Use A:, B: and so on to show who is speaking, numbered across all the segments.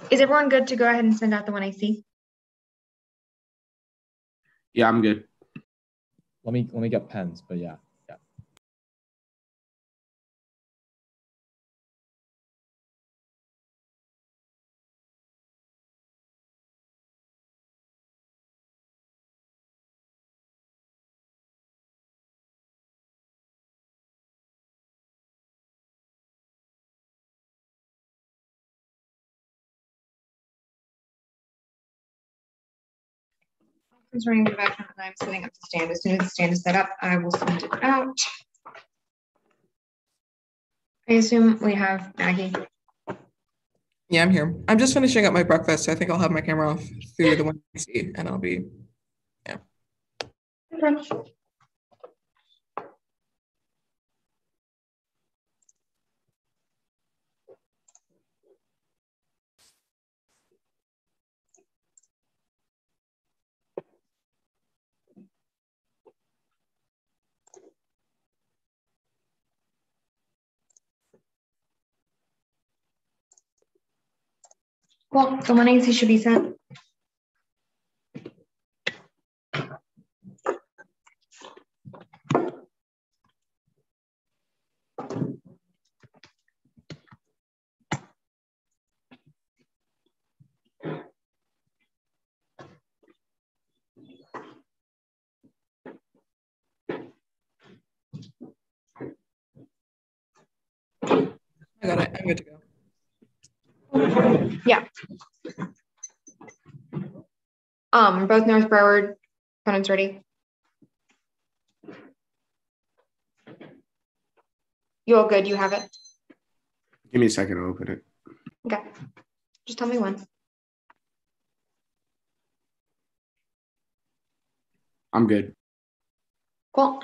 A: Is everyone good to go ahead and send out the 1AC?
B: Yeah, I'm good.
C: Let me get pens, but yeah.
A: Concerning the background, I'm setting up the stand. As soon as the stand is set up, I will send it out. I assume we have Maggie.
D: Yeah, I'm here. I'm just finishing up my breakfast. So I think I'll have my camera off through the 1AC and I'll be, yeah.
A: Okay. Well, the 1AC should be sent.
D: I got it. I'm good to go.
A: Yeah. Both North Broward opponents ready. You all good? You have it?
B: Give me a second to open it.
A: Okay. Just tell me when.
B: I'm good.
A: Cool.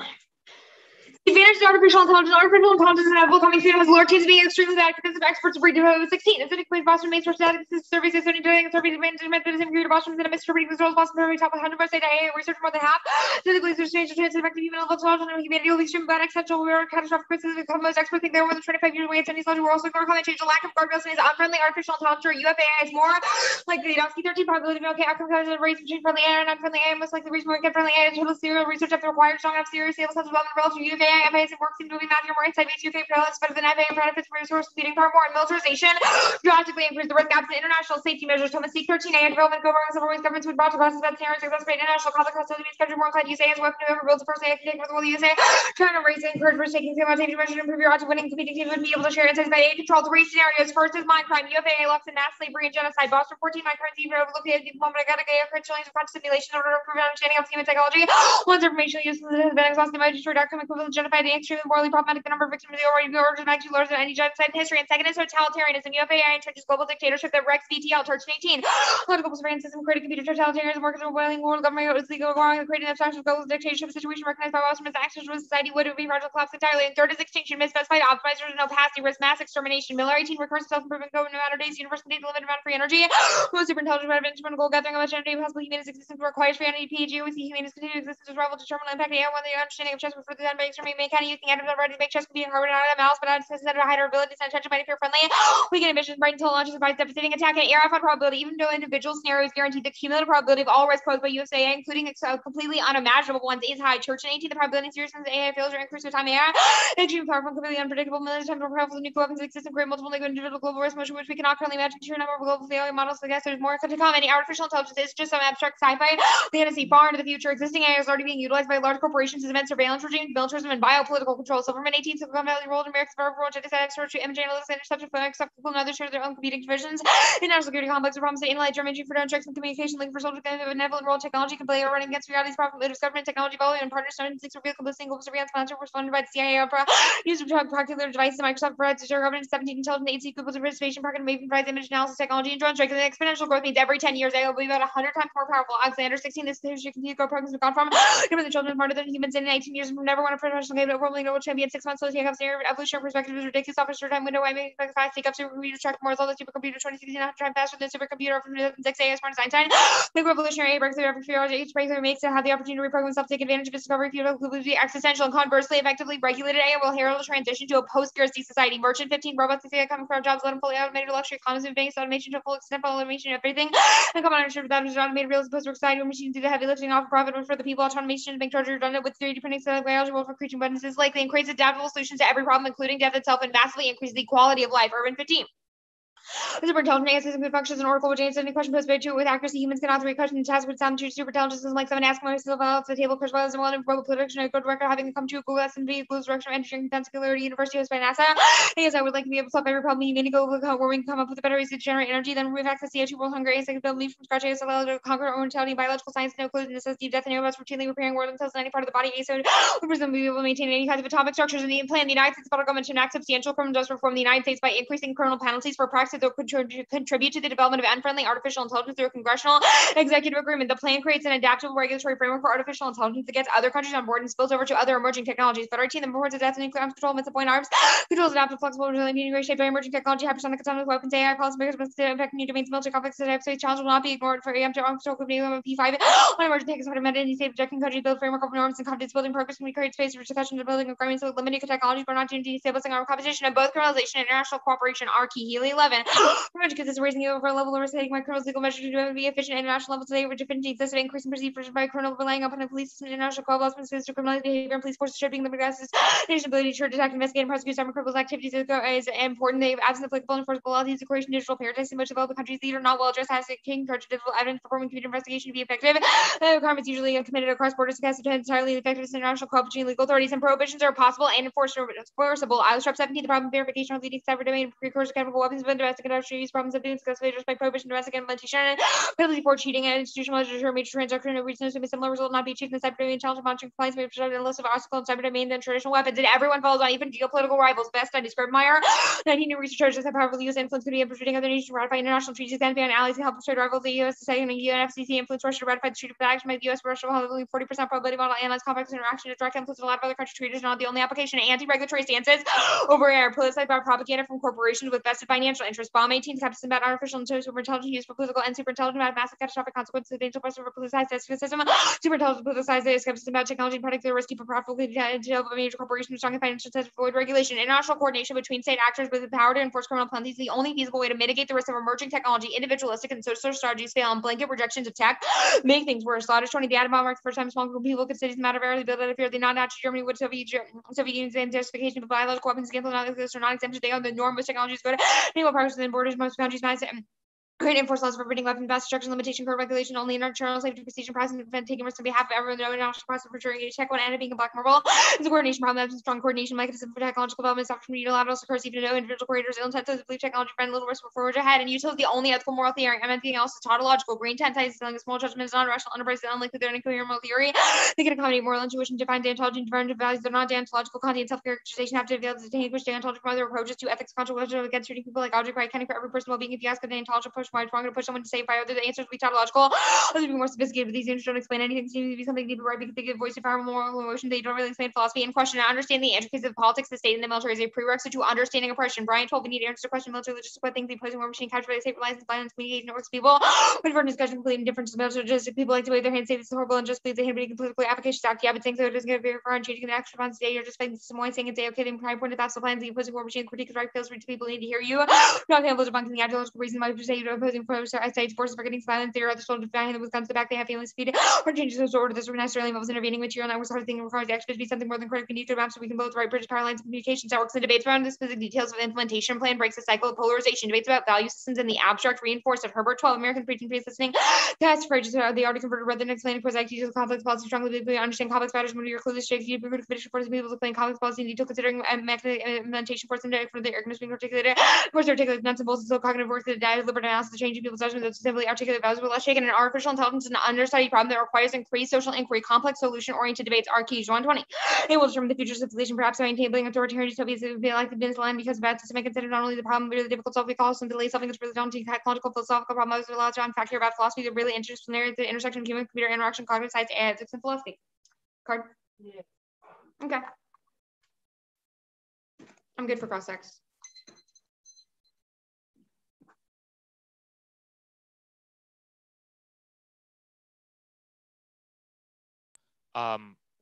A: The advantage of artificial intelligence. Artificial intelligence is inevitable coming soon has lower chance of being extremely bad because of experts of reading 16. Acidic ways Boston made source data surveys is only doing surveys advantage method is inferior to Boston's and misinterpreting the results Boston very top 100% IA research more than half. Acidic ways there's change of chance of effective human level intelligence and humanity will be extreme bad accidental rare catastrophic criticism. Most experts think they're more than 25 years away. It's any we're also going to comment change the lack of guardrails and is unfriendly artificial intelligence or UFAI is more like the TOC 13 probability of okay outcome of race machine friendly AI and unfriendly AI most likely reach more friendly AI total serial research have to require strong enough serious sales development relative to UFAI FAs and works seem to be Matthew more insight based UFA prevalence better than FA and benefits for resource competing far more and militarization drastically increase the risk gaps in international safety measures. Thomas C 13A development government civil rights governments would brought to causes that scenarios exacerbate international conflict hostility means country more inclined USA as a weapon to overbuild the first AI can take for the world USA. China race and encourage risk taking safety measures to improve your odds of winning competing teams would be able to share insights by aid control the race scenarios. First is mind crime, UFA left in mass slavery and genocide. Boston 14 my currency for overlocated moment I got a gay credentialing of conscious simulation in order to improve understanding of human psychology. Once information use has been exhausted by destroyed outcome equivalent to genocide and extremely morally problematic the number of victims of the already orders of magnitude larger than any genocide in history. And second is totalitarianism. UFAI entrenches global dictatorship that Rex VTL Church 18. Political surveillance system created computer totalitarianism workers of wailing world government was legal wrong creating abstraction of global dictatorship situation recognized by Boston as actions with society would be fragile collapse entirely. And third is extinction misspecified optimizers and opacity risk mass extermination. Miller 18 recursive self-improvement code no matter days universal data limited amount of free energy. Most super intelligent about instrument goal gathering of much energy possible humanist existence requires free energy PG. We see humanist continue existence as rival to terminal impact. Yeah, when the understanding of chess was further done by extreme mankind using atoms already to make chess could be carbon out of the mouse, but out of a higher ability and attention mighty fear friendly. We get emissions right until it launches by devastating attack and ARF on probability, even though individual scenarios guarantee the cumulative probability of all risks posed by USAA, including completely unimaginable ones, is high. Church and 18, the probability of seriousness of AA failures or increase with time AI. Extreme powerful, completely unpredictable, million times more powerful than nuclear weapons exist and create multiple negative individual global risk motion, which we cannot currently imagine. Sheer number of global failure models suggest there's more to come. Any artificial intelligence is just some abstract sci-fi. We have to see far into the future. Existing AI is already being utilized by large corporations as immense surveillance regimes, militarism, and biopolitical control. Silverman 18, Silicon Valley role in America's power for to image analytics, interception, and others share their own competing divisions. In national security complex, problems to analyze German for checks and communication, link for soldiers, benevolent role technology can play a running against realities, profit government technology development and partners, six reveal complicity global surveillance monitor was funded by the CIA Opera. Use of particular devices, Microsoft provides to share government 17 intelligent agency Google participation parking Maven provides image analysis technology and drone strike. And the exponential growth means every 10 years AI will be about 100 times more powerful. Alexander 16, this history compute go programs have gone from given the children smarter than humans in 19 years from never want a professional game overwhelming global champion 6 months. So the evolutionary perspective is ridiculous. Off a short time window, I make fast take up supercomputer track more results. Supercomputer 2016 time faster than supercomputer from 2006 A as smart as Einstein. The revolutionary breakthrough every few hours. Each breakthrough makes it have the opportunity to reprogram itself, take advantage of its discovery, be existential, and conversely, effectively regulated AI will herald a transition to a post-scarcity society. Merchant 15 robots coming for our jobs, let them fully automated luxury economies of banks, automation to full extent, automation of everything. And come on, ownership without automated real post-work society where machines do the heavy lifting off profit for the people. Automation, bank charger redundant with 3D printing style biological for creating buttons is likely and creates adaptable solutions to every problem, including death itself, and massively increase the quality of life. Urban 15. The super intelligent AI system functions an oracle which answers any question posed by two with accuracy. Humans cannot answer a question and task with sound to super intelligence is like someone asking myself off the table, first as well, and robot prediction, a good record having come to Google S&P, Google's direction of engineering and singularity university hosted by NASA. Yes, I would like to be able to solve every problem humanity go look how we can come up with a better ways to generate energy, then remove access to CO2 world hunger, AI build leave from scratch, AI allow to conquer our own mentality, biological science, no clues, necessity of death, and no about routinely repairing world themselves in any part of the body. So we presumably be able to maintain any kinds of atomic structures in the plan. The United States federal government should enact substantial criminal justice reform in the United States by increasing criminal penalties for practices that could contribute to the development of unfriendly artificial intelligence through a congressional executive agreement. The plan creates an adaptable regulatory framework for artificial intelligence that gets other countries on board and spills over to other emerging technologies. Federal team that reports death and nuclear arms control, missile point arms, controls adaptive, flexible, resilient, integrated, shaped by emerging technology, hypersonic, atomic weapons, AI policy makers must affect new domains, military conflicts, and space challenge will not be ignored for AM to arms control company P5 on emerging tech support amended any state objecting countries build framework of norms and confidence building progress when we create space for discussion and building agreements with limited technology for not destabilizing our competition and both criminalization and international cooperation are key. Healy 11. Because it's raising the overall level of risk taking by criminals legal measures to be efficient at international level today, which definitely exists of increasing perceived pressure by criminal relying upon the police system and international co-laws to criminal behavior and police forces shaping the progresses nation ability to detect, investigate, and prosecute cyber criminals activities is important. They have absent applicable enforceable laws. These equation digital paradise in which developed countries lead are not well addressed as a king charge digital evidence performing computer investigation to be effective. Crimes usually committed across borders to entirely effective international cooperation legal authorities and prohibitions are possible and enforceable. I was 17. The problem verification of leading cyber domain precursor chemical weapons when domestic industrial use problems have been discussed just by prohibition domestic implementation penalty for cheating and institutional measures to major transaction and reasons to be similar result not be achieved in the cyber domain challenge of monitoring compliance may present a list of obstacles in cyber domain than traditional weapons and everyone follows on even geopolitical rivals. Best studies Meyer 19 new researchers have powerful use influence could be persuading other nations to ratify international treaties and ban allies and help trade rivals. The U.S. the second and UNFCCC influence Russia to ratify the treaty of action by the U.S. Russia will have only 40% probability model analyze complex interaction to direct influence of a lot of other country treaties not the only application of anti-regulatory stances over air politicized by propaganda from corporations with vested financial interests. Bomb 18 skepticism about artificial intelligence use for political and super intelligent about massive catastrophic consequences of the danger of a politicized system. Super intelligent politicized skepticism about technology and particularly risky for profitable major corporations with strong financial incentives to avoid regulation. International coordination between state actors with the power to enforce criminal penalties is the only feasible way to mitigate the risk of emerging technology. Individualistic and social strategies fail on blanket rejections of tech make things worse. Slaughter 20 the atom bomb marked the first time small group of people could cities matter rarely build out of fear. The non-Nazi Germany would Soviet Union's justification of biological weapons against not exist or not exempted. They are the norm with technologies good. Naval progress within borders most countries create enforce laws forbidding weapons, mass destruction, limitation, code regulation, only internal safety procedure process, and prevent taking risks on behalf of everyone. No international process for ensuring each tech one and being a black marble. It's a coordination problem. That's a strong coordination mechanism for technological development. Software from unilateral occurs even though individual creators ill-intensive believe technology friend little risk for forward ahead. And use the only ethical moral theory. And anything else is tautological. Green tent ties selling a small judgment is non-rational enterprise that unlikely they're an incoherent moral theory. They can accommodate moral intuition, define deontology, different values. They're not deontological content, self-characterization have to be able to distinguish deontology from other approaches to ethics, controversial against treating people like object right, kind of for every person well-being. If you ask a deontological push, why it's wrong to push someone to say by other the answers will be tautological. Others will be more sophisticated, but these answers don't explain anything. Seems to be something deeper, right? Because they give voice to power, moral emotion. They don't really explain philosophy and question and understand the intricacies of politics, the state, and the military is a prerequisite to understanding oppression. Brian told we need to answer the question military logistical things, the opposing war machine, capture by the safe reliance, violence, communication, networks, people. But for discussion, completely different to military logistics. People like to wave their hands, say this is horrible, and just believe they have to be politically applications act. Yeah, but think so. It doesn't get very far and changing the action response today. You're just fighting some saying and say, okay, then prime point of that's the plans, the opposing war machine, critique is right, feels free to people need to hear you. Not able to debunk the ideological reason why you say you're opposing forces, I say forces for getting silence, they're other soldiers behind them with guns to back, they have families feed or changes to order this organized early involves intervening material networks hard thing requires the experts to be something more than critically need to map so we can build the right bridge power lines and communications networks and debates around the specific details of implementation plan breaks the cycle of polarization. Debates about value systems in the abstract reinforced at Herbert 12 American preaching face listening test for ages the already converted rather than explaining for details of complex policy strongly believe understand complex matters when you're clueless shake you brute finish for people to explain complex policy in detail considering implementation for some for the arguments being articulated of course articulate nuts and bolts and so cognitive work that deliberate analysis changing people's judgment that simply articulate values but less shaken and artificial intelligence is an understudied problem that requires increased social inquiry. Complex solution-oriented debates are keys. 120. It will determine the future civilization, perhaps by maintaining authoritarian utopias that would be like the business line because bad system may consider not only the problem but the difficult solving cause and delay solving that's really daunting technological philosophical problems that allows to unpack here about philosophy that really interdisciplinary at the intersection of human computer interaction, cognitive science, ethics, and philosophy. Card. Yeah. Okay. I'm good for cross-sex.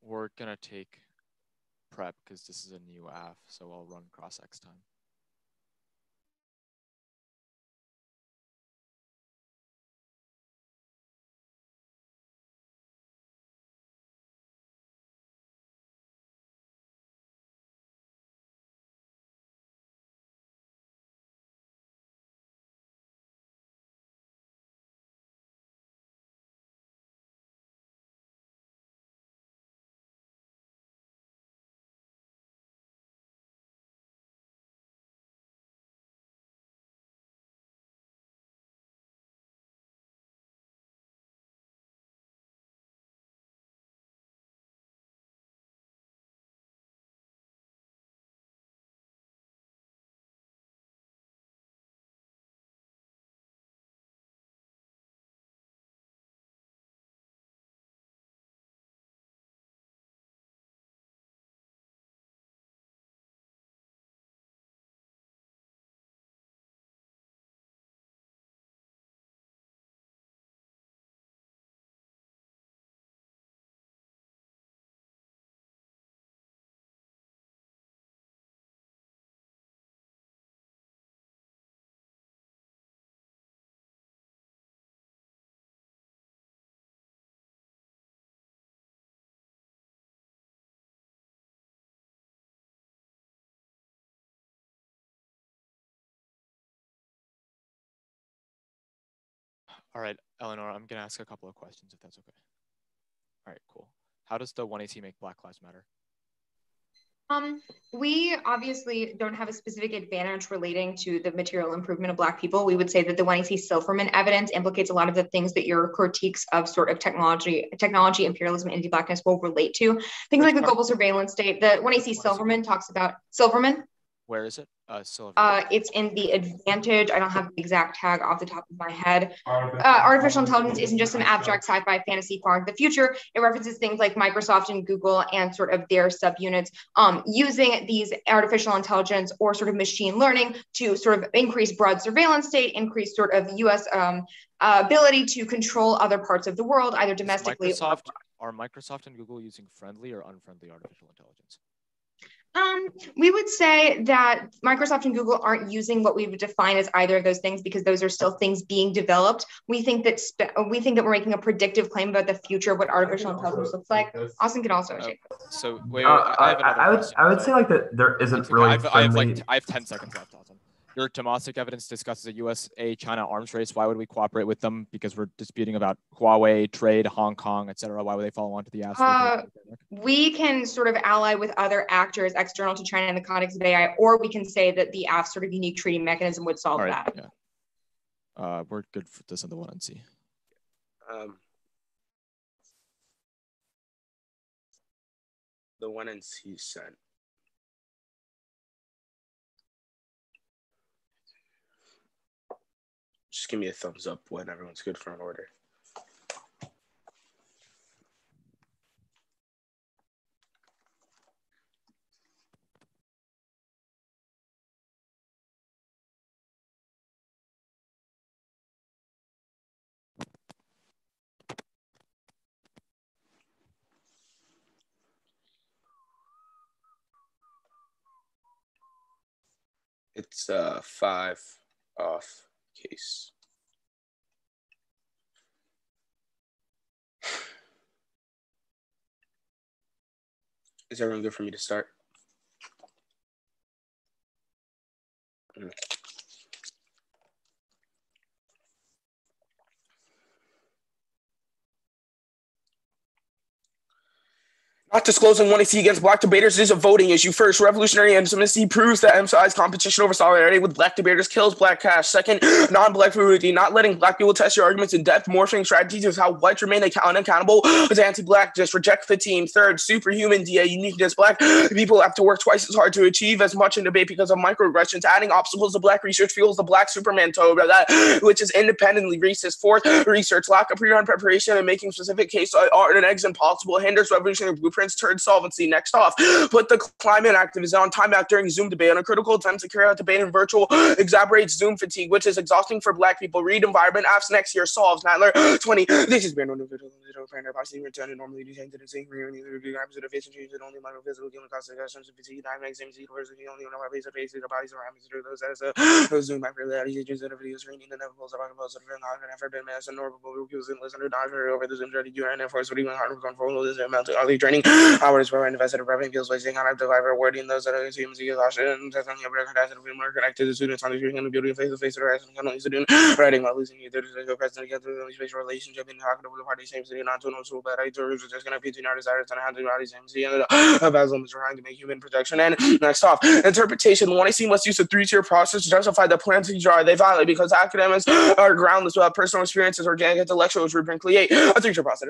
E: We're gonna take prep because this is a new AF, so I'll run cross-X time. All right, Eleanor, I'm gonna ask a couple of questions if that's okay. All right, cool. How does the 1AT make Black Lives Matter?
A: We obviously don't have a specific advantage relating to the material improvement of Black people. We would say that the 1AT Silverman evidence implicates a lot of the things that your critiques of sort of technology, imperialism, and anti-Blackness will relate to. Things like the global surveillance state. The 1AT Silverman talks about Silverman.
E: Where is it?
A: It's in the advantage. I don't have the exact tag off the top of my head. Artificial intelligence isn't just some abstract sci-fi fantasy far into the future. It references things like Microsoft and Google and sort of their subunits using these artificial intelligence or sort of machine learning to sort of increase broad surveillance state, increase sort of U.S. Ability to control other parts of the world, either domestically or abroad.
E: Are Microsoft and Google using friendly or unfriendly artificial intelligence?
A: We would say that Microsoft and Google aren't using what we would define as either of those things because those are still things being developed. We think that we're making a predictive claim about the future of what artificial intelligence looks like. Austin can also take this.
E: So wait, I have another question.
F: I would say like that there isn't really
E: I have 10 seconds left, Austin. Your domestic evidence discusses a USA-China arms race. Why would we cooperate with them? Because we're disputing about Huawei, trade, Hong Kong, et cetera. Why would they follow on to the ass?
A: We can sort of ally with other actors external to China in the context of AI, or we can say that the AF sort of unique treaty mechanism would solve that.
E: Yeah. We're good for this on the 1NC.
B: The 1NC sent. Just give me a thumbs up when everyone's good for an order. It's 5 off case. Is everyone good for me to start? Not disclosing 1AC against Black debaters is a voting issue. First, revolutionary intimacy proves that emphasized competition over solidarity with Black debaters kills Black cash. Second, non-Black fluidity, not letting Black people test your arguments in depth. Morphing strategies is how whites remain unaccountable as anti-Black. Just reject the team. Third, superhuman DA uniqueness. Black people have to work twice as hard to achieve as much in debate because of microaggressions. Adding obstacles to Black research fuels the Black Superman toe, which is independently racist. Fourth, research lack of pre-run preparation and making specific case art and eggs impossible hinders revolutionary blueprint blueprints turned solvency. Next off, put the climate activists on timeout during Zoom debate on a critical attempt to carry out debate in virtual exacerbates Zoom fatigue, which is exhausting for Black people. Read environment apps next year solves. Nadler 20. This is Brandon. Normally do change to the same career, neither do times of the face and change it only my physical human consequences of fatigue. I make same university only on our face of face, the bodies around me through those as a Zoom after that. He just a video screening the never pulls around most of the not ever been mass and normal reviews and listen to doctor over the Zoom ready you and force what even hard to control this amount of early training hours where invested in revenue feels wasting on the live rewarding those that are teams exhaustion and testing your recognized and more connected to students on the screen and the beauty of face to face interaction can only student writing while losing either to present together the spatial relationship in talking over the party same city not to know so bad I just gonna be our desires and how to body same city and Basel is trying to make human protection. And next off, interpretation. When I see must use a three-tier process to justify the plan to draw, they violate because academics are groundless without personal experiences or organic intellectuals who create a three-tier process.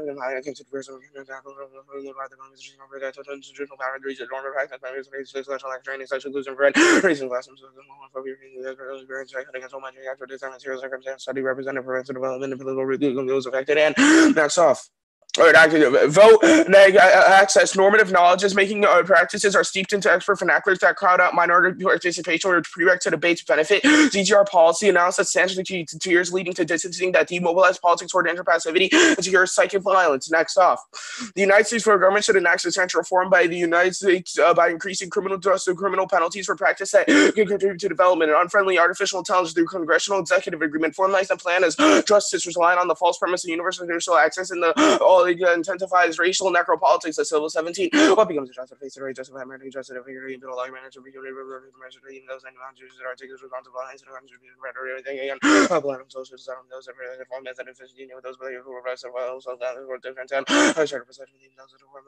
B: Study represented for development and political reviews affected. And next off. Vote access normative knowledges making practices are steeped into expert vernaculars that crowd out minority participation or prereq to debates benefit. CGR policy analysis stands for 2 years leading to distancing that demobilize politics toward interpassivity and secure psychic violence. Next off, the United States federal government should enact substantial reform by the United States by increasing criminal justice criminal penalties for practice that can contribute to development and unfriendly artificial intelligence through congressional executive agreement formalized and plan as justice relying on the false premise of universal judicial access and the all intensifies racial necropolitics at Civil 17. What becomes a justice face to race, justified murder, justice of figure, even like manners of behavior, even those and non-Jews that are taken responsible and everything again. Blame social system, those are very informed as an efficiency, with those who were arrested well, so that were different time. I started perception, those that were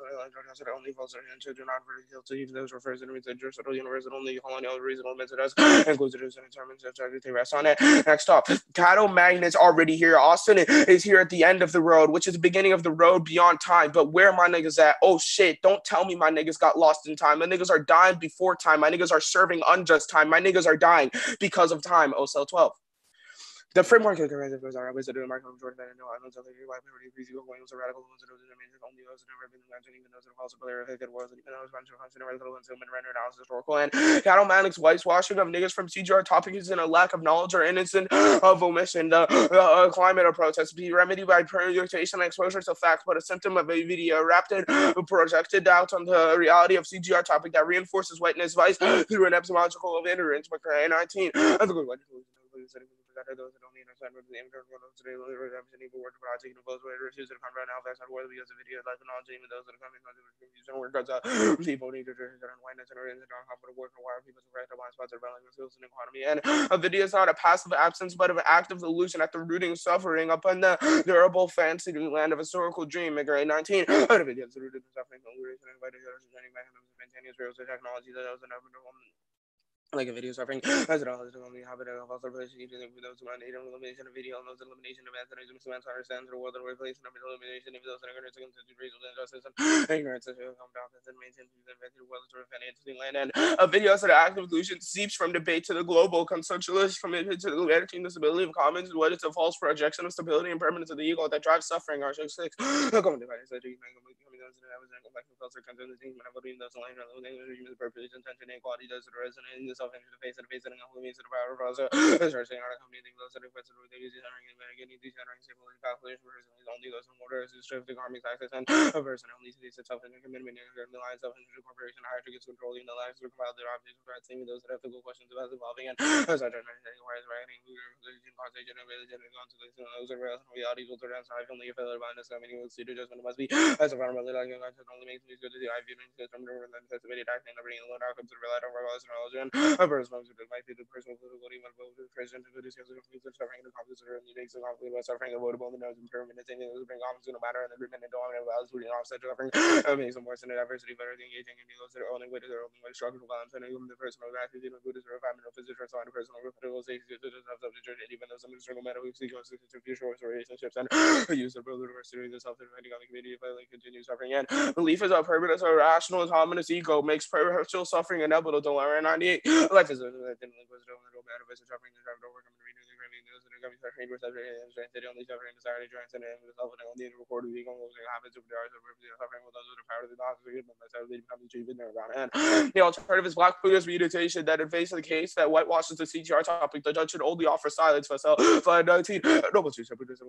B: only false and do not very guilty, even those refers to the jurisdictional universe and only colonial reasonable messages, includes it and determines if they rest on it. Next up, Caddo Magnet's already here. Austin is here at the end of the road, which is the beginning of the road beyond time. But where my niggas at? Oh shit, don't tell me my niggas got lost in time. My niggas are dying before time. My niggas are serving unjust time. My niggas are dying because of time. OCL 12. The framework of the are always a market of Jordan and no islands of the white party, greasy wings, radical ones, and those only those that have been mentioned, even those that have also player affected worlds, and even those bunch of considered little and human rendered analysis historical. And Cattle Manic's whitewashing of niggas from CGR topics and a lack of knowledge or innocent of omission. The climate of protest be remedied by presentation and exposure to facts, but a symptom of a video wrapped in projected doubt on the reality of CGR topic that reinforces whiteness vice through an epistemological of ignorance. But 19. Those that only understand what the immigrant world today will represent equal words for taking the both ways refuse to come right now that's not worth because of video life and all even those that are coming on the confusion work out people need to turn whiteness and oriented on how to work and wire people to correct the blind spots of balance skills and economy. And a video is not a passive absence but of an active illusion at the rooting suffering upon the durable fancy land of historical dream. Grade 19. Other videos rooted in suffering and invited technology that was like a video suffering as it all is only habit of also relationship with those who are native elimination of video and those elimination of antagonism to understand the world and replacement of elimination of those that are going to racial injustice and ignorance of competence and maintain the effective world to prevent interesting land. And a video that active illusion seeps from debate to the global consensualist commitment to the humanity and the stability of commons what is a false projection of stability and permanence of the ego that drives suffering. R6 inequality does resonate in this self-interest face and face and means the power of also searching our company those that request with the using getting these stability calculation is only those in order to strive to harming access and a person only sees itself in a commitment and the line self-interest corporation higher to get controlling the lives of their objects for seeing those that have to go questions about evolving and such as whereas writing causation and religion and constellation those are reality filter down so I only a failure by understanding what student judgment must be as a farmer like only makes me good to the I view from the anticipated acting and bringing alone outcomes to rely on knowledge and a person who might be the personal political even vote to president to discuss the conflicts of suffering and the conflicts of makes the conflict about suffering avoidable and knows impermanent and things bring conflicts no matter and the agreement and dominant values who offset suffering makes them worse in the diversity better engaging and those that are only way to their own way structural violence and even the personal attitude of good is a refinement of physical and personal political safety to the church and even those no matter who seek to future relationships and use of diversity the self-defending on the community by continues suffering suffering, and belief is a permanent, a rational, autonomous ego makes perpetual suffering inevitable. 98. Life is a the alternative is Black Buddhist meditation that in face of the case that whitewashes the CTR topic, the judge should only offer silence for self. 19. Noble truth, Buddhism,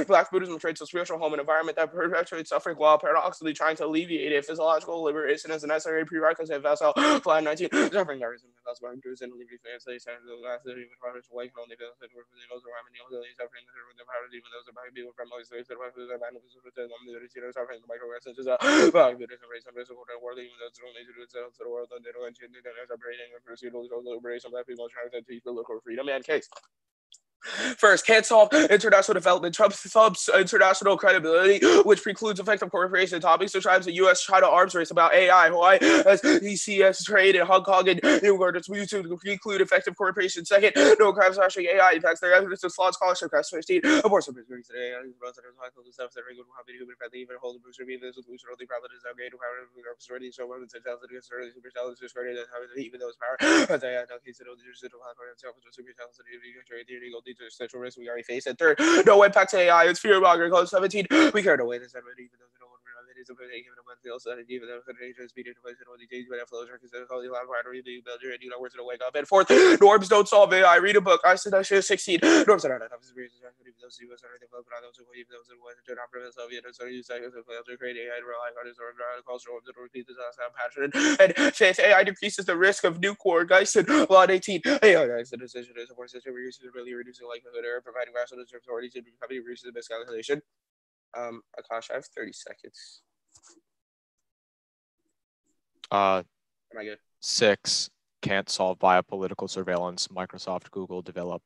B: Black Buddhism traits a spiritual home, an environment that perpetuates suffering while paradoxically trying to alleviate it. Physiological liberation is a necessary prerequisite. Vessel. Fly 19. Suffering narrative. That's why I'm doing it. Freedom and case. First, can't solve international development, Trump's international credibility, which precludes effective cooperation. Topics describes the U.S.-China arms race about AI, Hawaii, as ECS trade in Hong Kong, and New York to preclude effective cooperation. Second, no crimes actually AI impacts their evidence of flawed scholarship. Class 15, abortion today. Sexual risk we already faced. And third, no impact to AI. It's fear mongering. Close 17. We care no way this even though wake up. And fourth, norms don't solve AI. Read a book. I said I should have 16. Norms are not and fifth, AI decreases the risk of nuclear guys. Law 18. AI guys, the decision is for system really reducing likelihood of providing rational authorities and becoming reaches the miscalculation. Akash, I have 30 seconds. Am I good?
E: 6, can't solve via political surveillance. Microsoft, Google develop.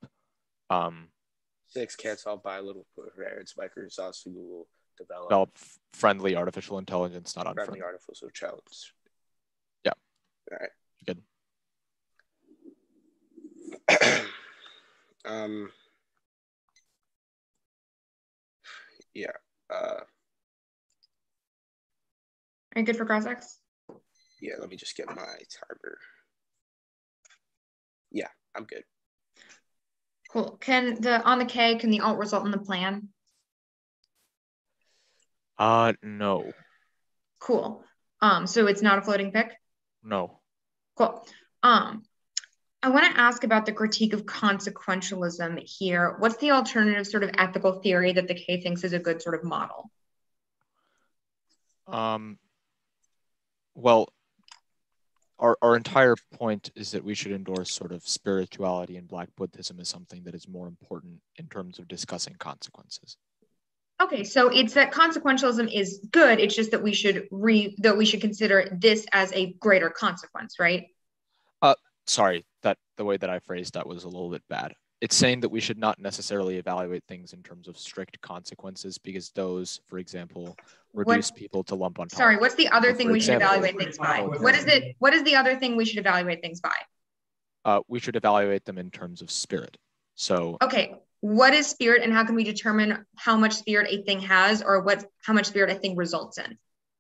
B: 6, can't solve by little surveillance. Microsoft, Google
E: develop friendly artificial intelligence, not unfriendly.
B: Friendly artificial intelligence.
E: Yeah.
B: All right.
E: Good.
B: Yeah.
A: Are you good for cross-ex?
B: Yeah, let me just get my timer. Yeah, I'm good.
A: Cool. Can the K, can the alt result in the plan?
E: No.
A: Cool. So it's not a floating pick?
E: No.
A: Cool. I want to ask about the critique of consequentialism here. What's the alternative sort of ethical theory that the K thinks is a good sort of model?
E: Well, our entire point is that we should endorse sort of spirituality and Black Buddhism as something that is more important in terms of discussing consequences.
A: Okay, so it's that consequentialism is good. It's just that we should consider this as a greater consequence, right?
E: Sorry, that the way that I phrased that was a little bit bad. It's saying that we should not necessarily evaluate things in terms of strict consequences because those, for example, reduce people to lump on top.
A: Sorry, what's the other thing we should evaluate things by? What is it? What is the other thing we should evaluate things by?
E: We should evaluate them in terms of spirit. So
A: okay, what is spirit and how can we determine how much spirit a thing has or how much spirit a thing results in?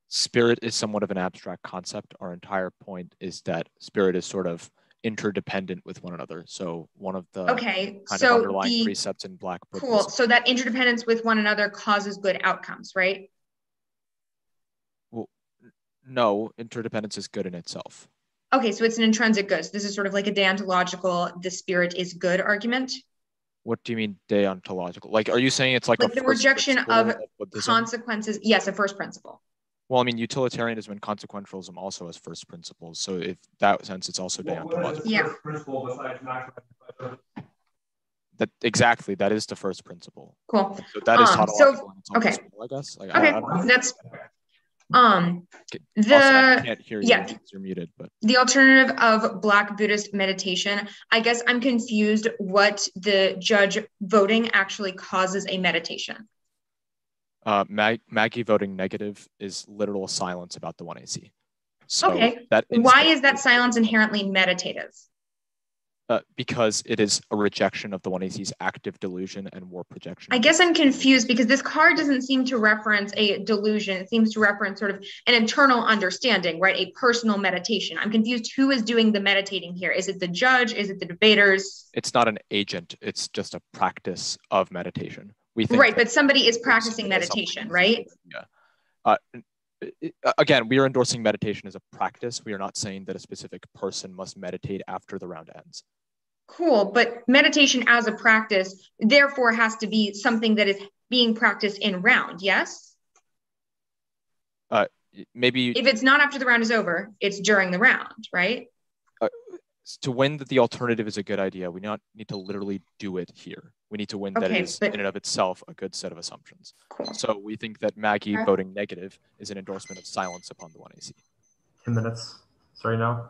E: Spirit is somewhat of an abstract concept. Our entire point is that spirit is sort of interdependent with one another. So one of the kind of underlying precepts in Black Buddhism.
A: Cool. So that interdependence with one another causes good outcomes, right?
E: Well, no, interdependence is good in itself.
A: Okay, so it's an intrinsic good. So this is sort of like a deontological, the spirit is good argument.
E: What do you mean deontological? Like, are you saying it's like a
A: the rejection of consequences? Yes, a first principle.
E: Well, I mean, utilitarianism and consequentialism also has first principles. So if that sense, it's also deontological.
A: Yeah.
E: Exactly. That is the first principle.
A: Cool.
E: So that is tautological.
A: Okay.
E: Principle, I guess. Like,
A: okay. That's
E: also, I can't hear you because you're muted, but
A: the alternative of Black Buddhist meditation. I guess I'm confused what the judge voting actually causes a meditation.
E: Maggie voting negative is literal silence about the 1AC. So
A: Okay.
E: that
A: Why is that silence inherently meditative?
E: Because it is a rejection of the 1AC's active delusion and war projection.
A: I guess I'm confused because this card doesn't seem to reference a delusion. It seems to reference sort of an internal understanding, right? A personal meditation. I'm confused who is doing the meditating here. Is it the judge? Is it the debaters?
E: It's not an agent. It's just a practice of meditation. We think
A: right, but somebody is practicing meditation, right?
E: Yeah. Again, we are endorsing meditation as a practice. We are not saying that a specific person must meditate after the round ends.
A: Cool, but meditation as a practice, therefore, has to be something that is being practiced in round, yes?
E: Maybe
A: if it's not after the round is over, it's during the round, right?
E: To win that the alternative is a good idea, we not need to literally do it here. We need to win that it is in and of itself a good set of assumptions.
A: Cool.
E: So we think that Maggie voting negative is an endorsement of silence upon the 1AC.
F: 10 minutes. Sorry, now.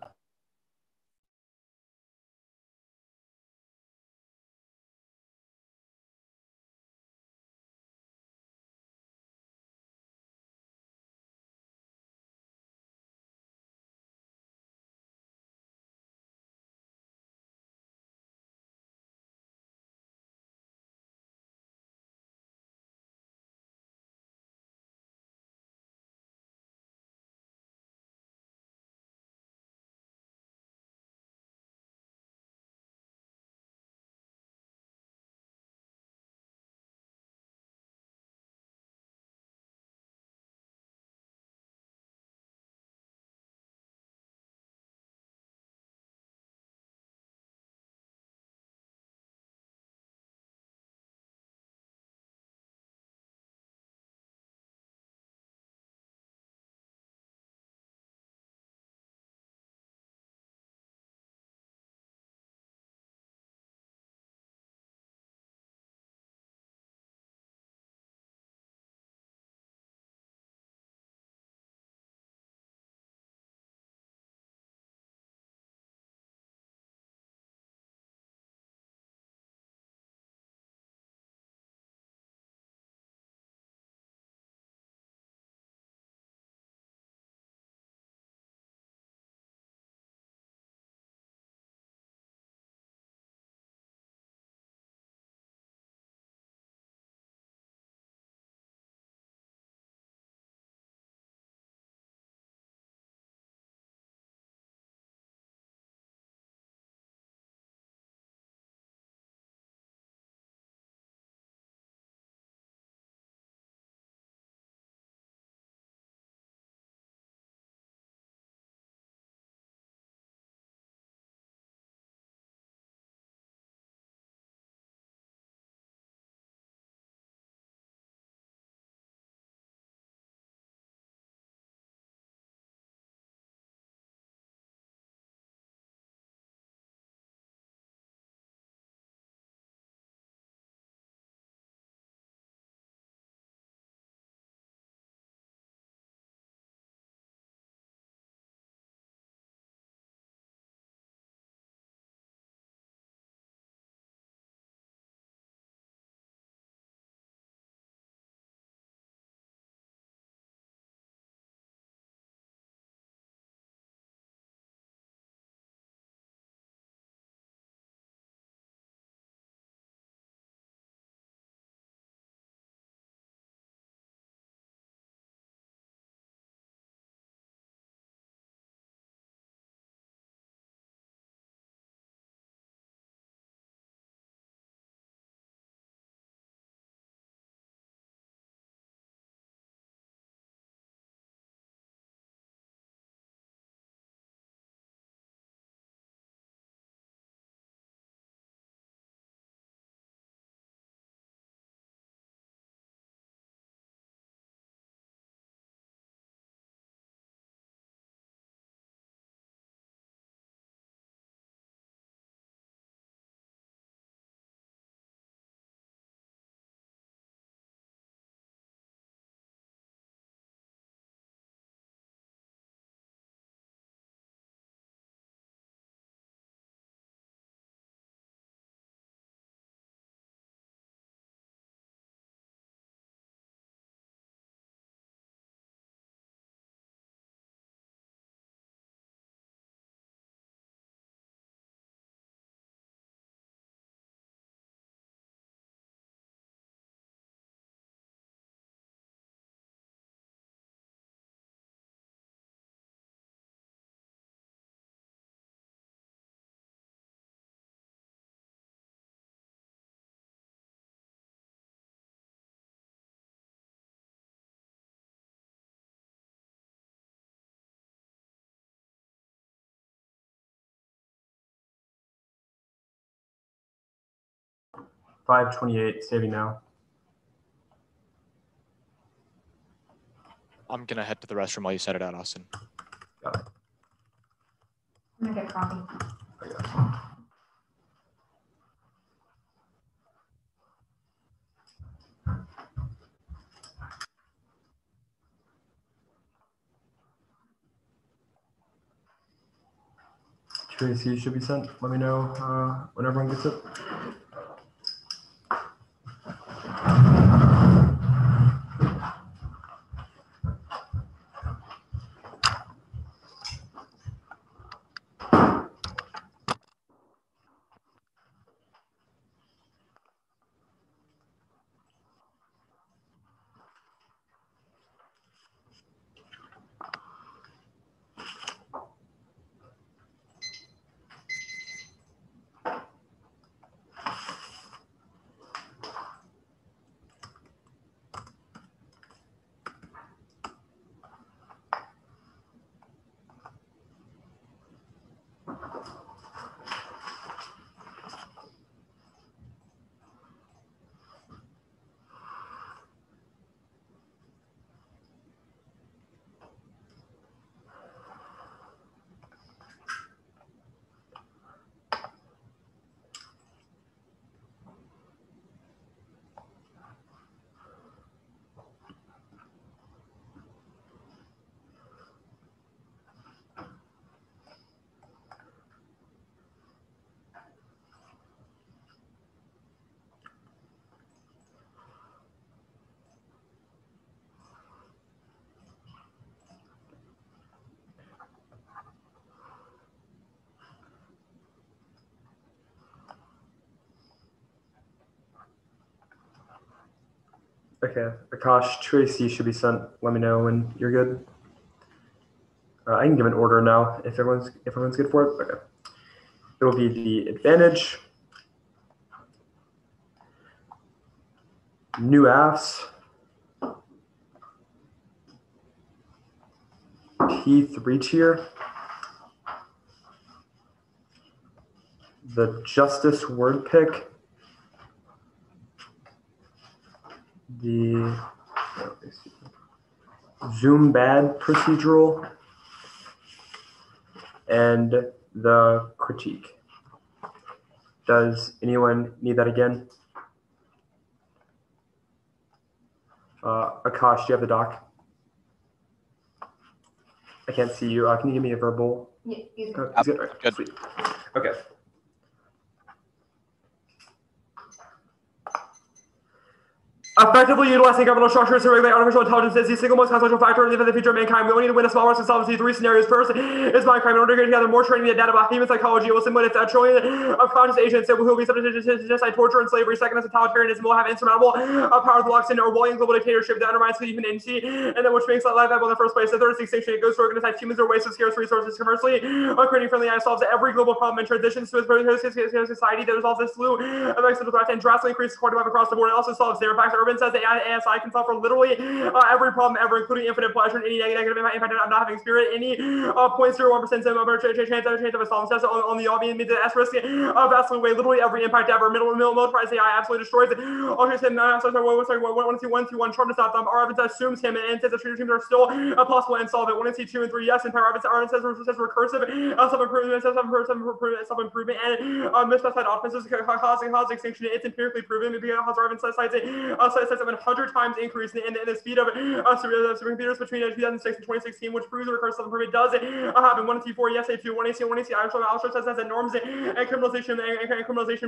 F: 528, saving now.
E: I'm gonna head to the restroom while you set it out, Austin.
F: Got it.
A: I'm gonna get coffee.
F: I got it. Tracy should be sent. Let me know when everyone gets it. Okay, Akash, Tracy should be sent. Let me know when you're good. I can give an order now if everyone's good for it. Okay, it'll be the advantage, new AFS, P3 tier, the Justice word pick, the Zoom bad procedural, and the critique. Does anyone need that again? Akash, do you have the doc? I can't see you. Can you give me a verbal?
A: Yeah,
F: He's good. All right,
E: Good.
F: sweet. Okay. Effectively utilizing governmental structures to regulate artificial intelligence is the single most consequential factor in the future of mankind. We only need to win a small risk and solve three scenarios. First is Minecraft. In order to get together more training and data about human psychology, it will simulate a trillion of conscious agents who will be subject to genocide, torture, and slavery. Second is totalitarianism will have insurmountable power that locks in or Orwellian global dictatorship that undermines humanity, and then which makes life viable in the first place. The third is extinction. It goes to organize humans or waste of scarce resources commercially. Creating friendly AI solves every global problem and transitions to a society that resolves this slew of accidental threats and drastically increases quality of life across the board. It also solves their impacts. Urban says that ASI can solve for literally every problem ever, including infinite pleasure and any negative impact of not having spirit. Any 0.01% chance of a solving test on the obvious means the S risk vastly away literally every impact ever. Militarized AI absolutely destroys it. Also, him, one charm to stop them. Our evidence assumes him and says the true teams are still possible and solve it. 1 and 2 and 3, yes, and power evidence says recursive self-improvement, self-improvement, and misspecified offenses cause extinction. It's empirically proven because our evidence cites 700 times increase in the speed of supercomputers between 2006 and 2016, which proves the recursive improvement does happen. 1 and 4, yes, A2, 1 AC, 1 AC. Also says that norms and criminalization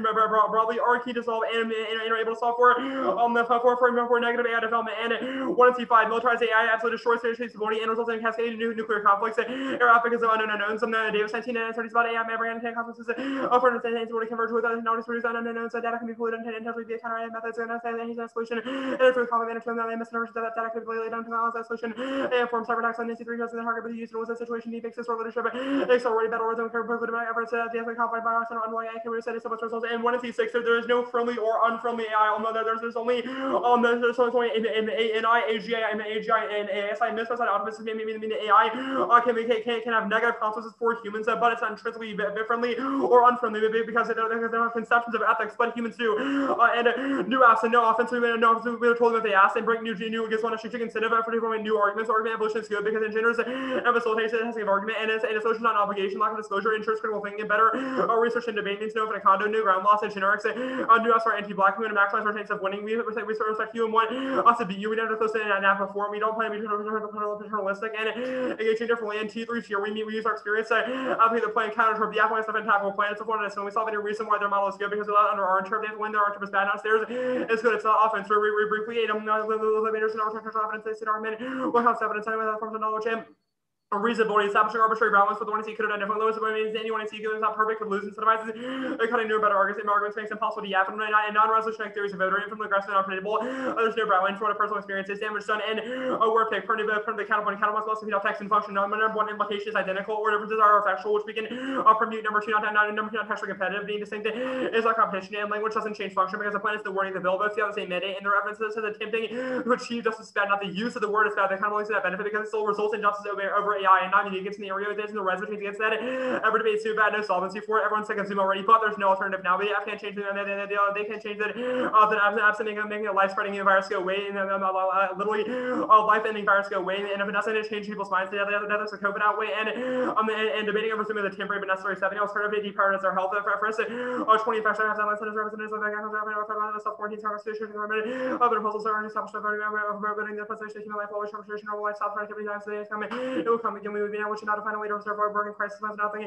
F: broadly are key to solve and are able to solve for negative AI development. And 1 and 5, militarized AI absolutely destroys stability and results in cascading nuclear conflicts. Era because of unknowns. Some Davis 19 studies about AI membrane and consequences for instance, converge with notice unknowns. Data can be polluted and intentionally be a counter methods and escalation solution, and for the common management that they misunderstood that actively laid down to analyze that solution, and form cyber attacks on NC3 in the target, but the user was a situation defects or leadership, accelerated battle rhythm, concluded by efforts to deathly conflict by accident, unwilling accuracy, set so much results, and one of these six, there is no friendly or unfriendly AI, although there's only there's only an AI, AGI, and AGI, and ASI misspecified optimists, meaning AI can have negative consequences for humans, but it's not intrinsically friendly or unfriendly because they don't have conceptions of ethics, but humans do. And new apps and no offense, we were told them if they ask and bring new against one issue incentive for developing new arguments. Argument evolution is good because it engenders and facilitates the testing of argument, and it's a social non-obligation, lack of disclosure, ensures critical thinking, and better research and debate means no for Caddo, new ground loss, and generics, new apps are anti-black, we want to maximize our chance of winning. We respect you and want us to beat you. We never close to an app before. We don't plan to be paternalistic and engaging differently. In T3 tier, we use our experience after the plan counter toward the app stuff and tackle plan. It's a form of this, and we saw any reason why their model is good because they're under our interp. They have to win their interp is bad downstairs. It's good. It's not offense. We briefly ate them. Leaders and our evidence. They sit our men. What comes evidence? Forms of knowledge and reasonability, establishing arbitrary balance with the one you could have done different lowest, but means anyone you is not perfect with losing incentivizes. Cutting new better arguments makes it impossible to yap and non-resolutionary theories of voter from aggressive and unpredictable. There's no brow for what a personal experience is. Damage done and a word pick. Primitive the counterpoint. Counterpoint must be text and function. Number one implication is identical, or differences are factual, which we can permute. Number two, not textually competitive. Being distinct is our competition, and language doesn't change function because the plan is the wording of the bill. Both have the same mandate, and the references to attempting to achieve justice is bad. Not the use of the word is bad. They kind of only see that benefit because it still results in justice over AI and not unique scenario. There's no resolution against that. Every debate too bad, no solvency for it. Everyone's sick of Zoom already, but there's no alternative now. The app can't change it. They can't change that. The app's making a life-spreading virus go away, and literally life-ending virus go away. And if it doesn't change people's minds, the other deaths of COVID outweigh. And debating over Zoom is a temporary but necessary step. Alternative to deprioritize our health. For instance, 20 factors have representatives of self-quarantine service issues and other proposals are established voting the position of human life, always conversation, normal life, self-productivity, times today is coming. It will come again. We would be able to not find a way to reserve our burden crisis has nothing,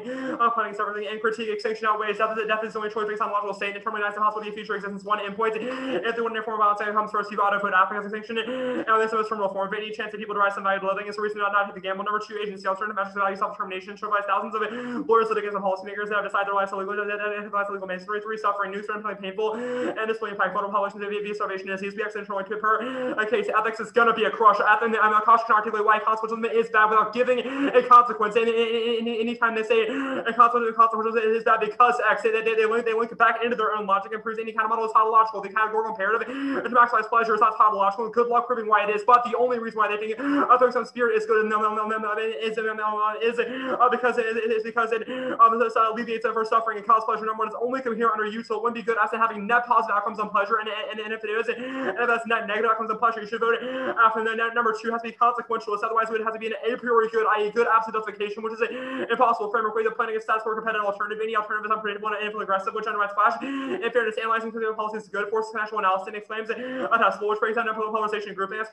F: planning everything, and critique extinction outweighs death. Death is the only choice based on logical state, determines the possibility of future existence. One endpoint, if the one form of outside comes first, you auto-put Africa's extinction, and this is from reform. But any chance that people derive some value to living is a reason not hit the gamble. Number two, agency, alternative measures of value, self-determination, trivialize thousands of lawyers, litigants, and policymakers that have decided their lives illegal, legal masonry. Three, suffering, new, certainly painful, and displaying fact, photo publications of via starvation disease, we accidentally to per case. Ethics is gonna be a crush. I'm a caution to articulate why consequentialism is bad without giving a consequence. And anytime they say a consequence is bad because X, they link it back into their own logic and proves any kind of model is tautological. The categorical imperative to maximize pleasure is not tautological. Good luck proving why it is. But the only reason why they think ethics on spirit is good is because it alleviates for suffering and cause pleasure. Number one is only coherent under use, so it wouldn't be good as to having net positive outcomes on pleasure. And if it is, and if that's net negative outcomes on pleasure, you should vote after. Then number two has to be consequentialist. Otherwise, it has to be an a priori good, i.e., good absolute justification, which is an impossible framework. Way the planning is stats for a competitive alternative. Any alternative is unpredictable and aggressive, which undermines flash. In fairness, analyzing political policies is good. Forces financial analysis and exclaims attestable, which breaks down polarization and grouping. That's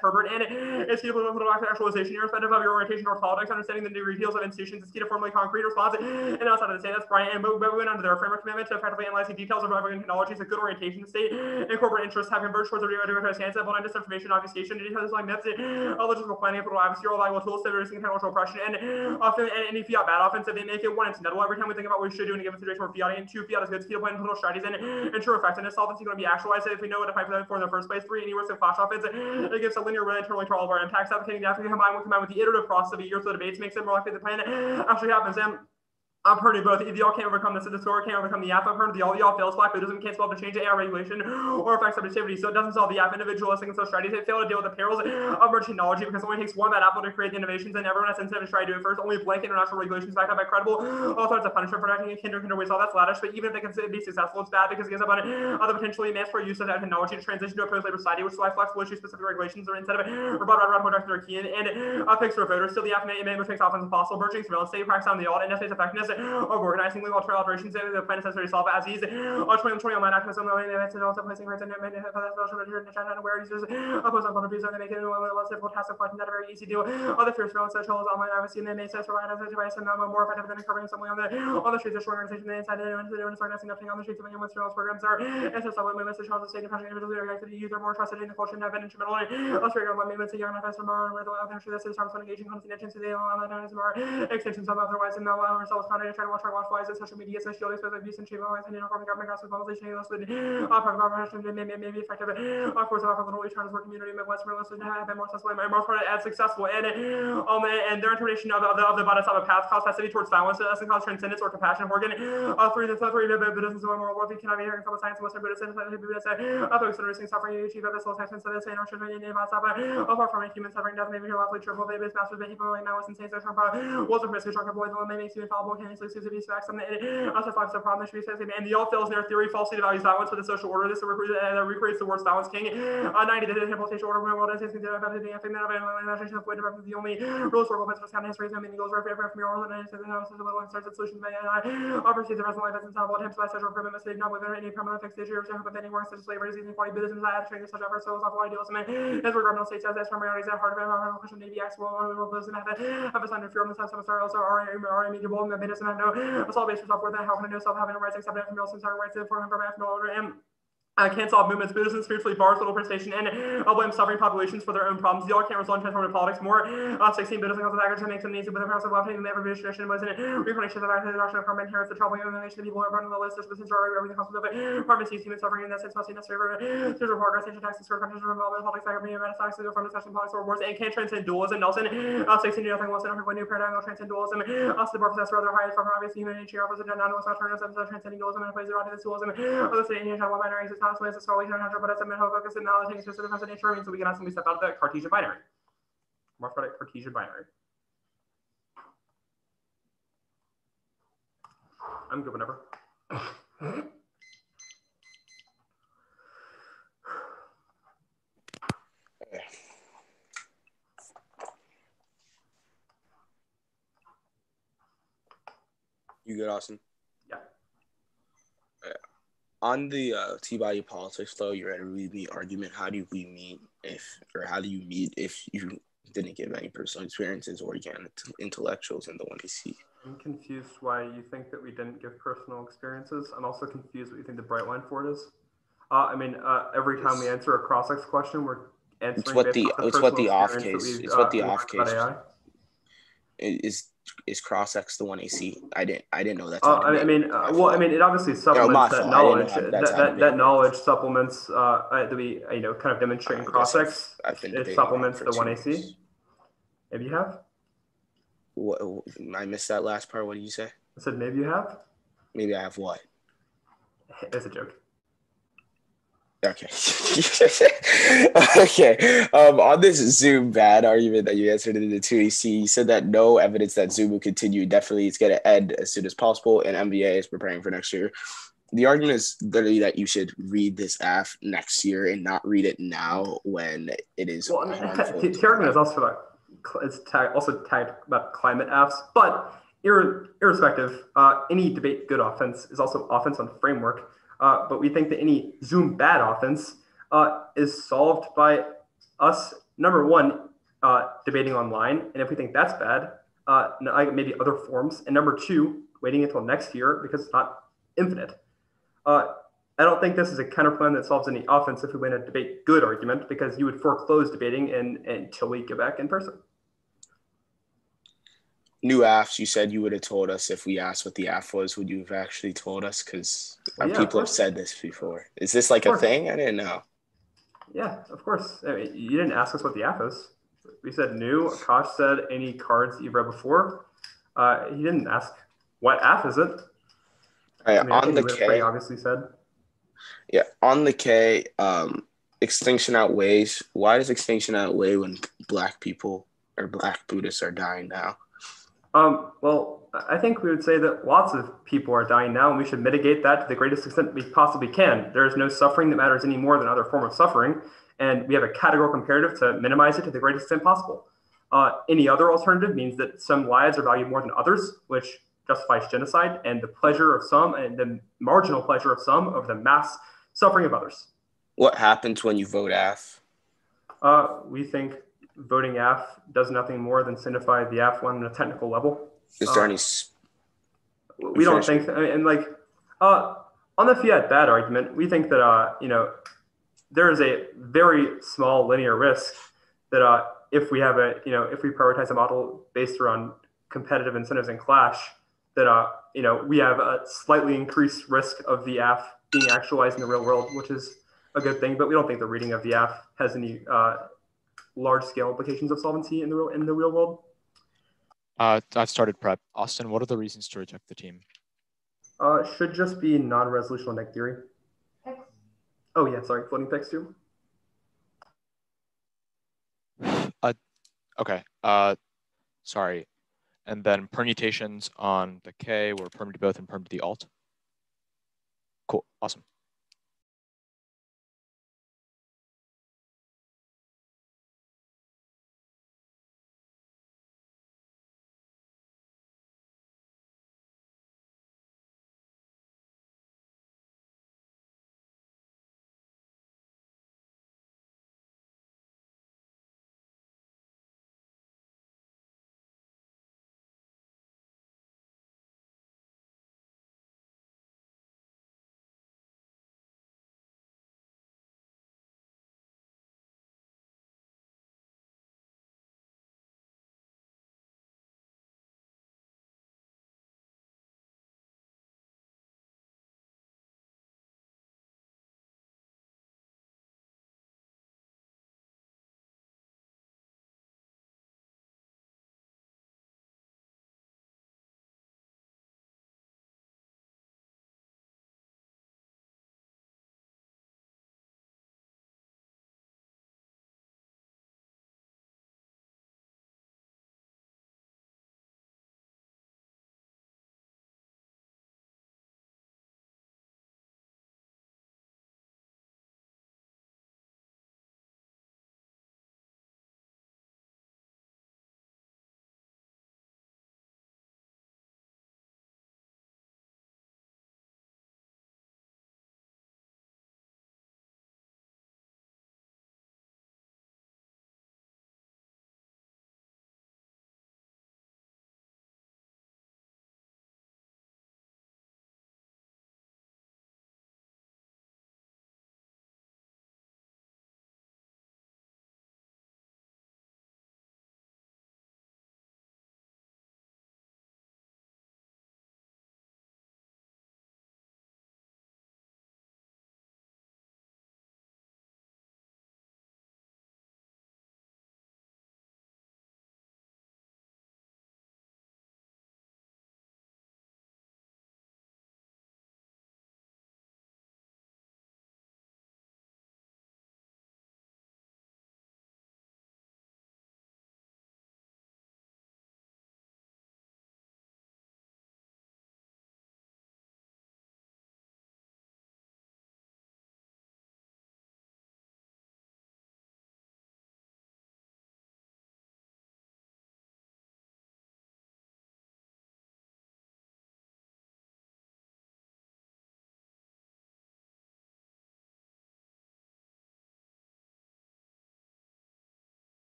F: Herbert. And it's key to political actualization, irrespective of your orientation or politics. Understanding the details of institutions is key to formally concrete response. And outside of the state, that's Brian. And we went under their framework commitment to effectively analyzing details of driving technologies, a good orientation to state and corporate interests have converged towards a stance that blind disinformation, obfuscation, details like myths, logistical planning, political advocacy, all valuable tools to reducing technological oppression, and often any fiat bad offensive, they make it one incidental. Every time we think about what we should do in a given situation where fiat and two, fiat is good, fiat plan political strategies, and ensure effectiveness. Solvency going to be actualized if we know what to fight for in the first place. Three, any risk of flash offense, it gives a linear run internally to all of our impacts. Advocating that combined with the iterative process of a year through debates makes it more likely the plan actually happens. And I've heard of both. If y'all can't overcome the score, can't overcome the app, I've heard of y'all fails black, but it doesn't solve to change AI regulation or affect subjectivity. So it doesn't solve the app individualistic and social strategies. They fail to deal with the perils of emerging technology because it only takes one bad apple to create the innovations, and everyone has incentive to try to do it first. Only blanket international regulations backed up by credible authorities of punishment for acting in kinder ways. All that's laddish, but even if they can be successful, it's bad because it gives up on the potentially mandatory use of that technology to transition to a post-labor society, which is why flexible issue-specific regulations are instead of rebuttal directed are key and picks for voters. Still, the app may which makes offense impossible. Burgeoning surveillance state practice on the audit and essays effectiveness of organizing legal alterations in the plan is necessary to solve as is. 2020 online activism, and also placing rights and China and where users oppose on abuse and they make it less difficult task of finding that a very easy deal. Other fears surveillance such as online advocacy and they may set provide as a device and more effective than covering someone on the streets of organization they inside and organizing nothing on the streets of anyone with surveillance programs are and so some movements to show the state and passion individually react to the youth are more trusted in the culture and have been instrumental in illustrating what movements a young manifesto more where the other that is engaging constant attention to the online as more extensions of otherwise and no results when I try to watch wise social media, social abuse and shame, and government mobilization, maybe effective. Of course, the little Chinese work community, Midwest, have been more successful, and successful, and their interpretation of the Bodhisattva path cause passivity towards balance, and cause transcendence or compassion. Organ, three Buddhism, more worthy cannot be hearing from science, Western Buddhism, focus on reducing suffering, you achieve this assessment, so they say, no, should be apart from human suffering, doesn't make you lovely, triple babies, masters, but people like now, and say, so was a risk, a avoid the limit, makes you infallible, can easily see to be facts, and also five the problem, should be says, and the all fails in their theory, falsely devalues balance for the social order. This recreates the words balance king. 90 the implementation order when world is the imagination of the only rules for movements was history and meaning goes from your world and little inserted solutions by AI. Obviously, the present life is unsolvable attempts by social permanent mistake, not within any permanent fixation or but any works such as slavery, disease, inequality, Buddhism, abstract such efforts, philosophical idealism, as regard no states as primaries at heart of a question maybe X world Buddhism have a sign of fear on the sense of also are immutable and Buddhism have no assault based self worth and how can a new self having a rights accepted from real sincere rights for him from after all and can't solve movements. Buddhism spiritually bars little participation and blame suffering populations for their own problems. The all can't resolve transformative politics more. 16 Buddhism comes back and makes them needs with the process of left in every Buddhist tradition was in reincarnation of the direction of karma inherits the trouble and the people are running the list. There's business or everything comes with it. Karma sees human suffering in that sense must be necessary for spiritual progress, ancient texts, sort of countries involvement, politics, academia, metaphysics, from discussion, politics, or wars, and can't transcend dualism. Nelson, 16 nothing less than every new paradigm will transcend dualism. The bar possessor rather high from obvious human nature offers a non-dualist alternatives of transcending dualism and plays around this dualism. Other state in one binaries is not as solely but it's a mental focus and knowledge takes specific of nature means that we can actually step out of the Cartesian binary. Morphotic Cartesian binary. I'm good whenever.
B: You good, Austin?
F: Yeah.
B: On the T-body politics, though, you're at a really argument. How do you meet if you didn't give any personal experiences or organic intellectuals in the one you see?
F: I'm confused why you think that we didn't give personal experiences. I'm also confused what you think the bright line for it is. Every time we answer a cross-ex question, we're answering
B: it's what the off case. It's what the off case is cross-ex the one AC. I didn't know that.
F: It obviously supplements that knowledge. That knowledge supplements that we kind of demonstrate in cross-ex. It supplements the one AC. Maybe you have.
B: What, I missed that last part. What did you say?
F: I said maybe you have.
B: Maybe I have what?
F: It's a joke.
B: Okay. Okay. On this Zoom bad argument that you answered in the 2AC, you said that no evidence that Zoom will continue. Definitely, it's going to end as soon as possible, and MBA is preparing for next year. The argument is literally that you should read this AF next year and not read it now when it is. Well,
F: the argument is also about tagged about climate AFs, but irrespective, any debate good offense is also offense on framework. But we think that any Zoom bad offense is solved by us, number one, debating online. And if we think that's bad, maybe other forms. And number two, waiting until next year because it's not infinite. I don't think this is a counterplan that solves any offense if we win a debate good argument because you would foreclose debating until we get back in person.
B: New AFs, you said you would have told us if we asked what the AF was. Would you have actually told us? Because people have said this before. Is this like a thing? I didn't know.
F: Yeah, of course. I mean, you didn't ask us what the AF is. We said new. Akash said any cards that you've read before. He didn't ask what AF is it.
B: On the K,
F: obviously said.
B: Yeah, on the K, extinction outweighs. Why does extinction outweigh when Black people or Black Buddhists are dying now?
F: Well, I think we would say that lots of people are dying now, and we should mitigate that to the greatest extent we possibly can. There is no suffering that matters any more than other form of suffering, and we have a categorical imperative to minimize it to the greatest extent possible. Any other alternative means that some lives are valued more than others, which justifies genocide and the pleasure of some and the marginal pleasure of some over the mass suffering of others.
B: What happens when you vote AF?
F: We think voting AF does nothing more than signify the AF one on a technical level.
B: Is there any?
F: We don't think, on the fiat bad argument, we think that there is a very small linear risk that if we have if we prioritize a model based around competitive incentives and clash, that we have a slightly increased risk of the AF being actualized in the real world, which is a good thing. But we don't think the reading of the AF has any large-scale implications of solvency in the real world.
E: I've started prep. Austin, what are the reasons to reject the team?
F: Should just be non-resolutional neg theory. Oh yeah, sorry, floating picks too.
E: Okay. Sorry. And then permutations on the K were perm to both and perm to the alt. Cool. Awesome.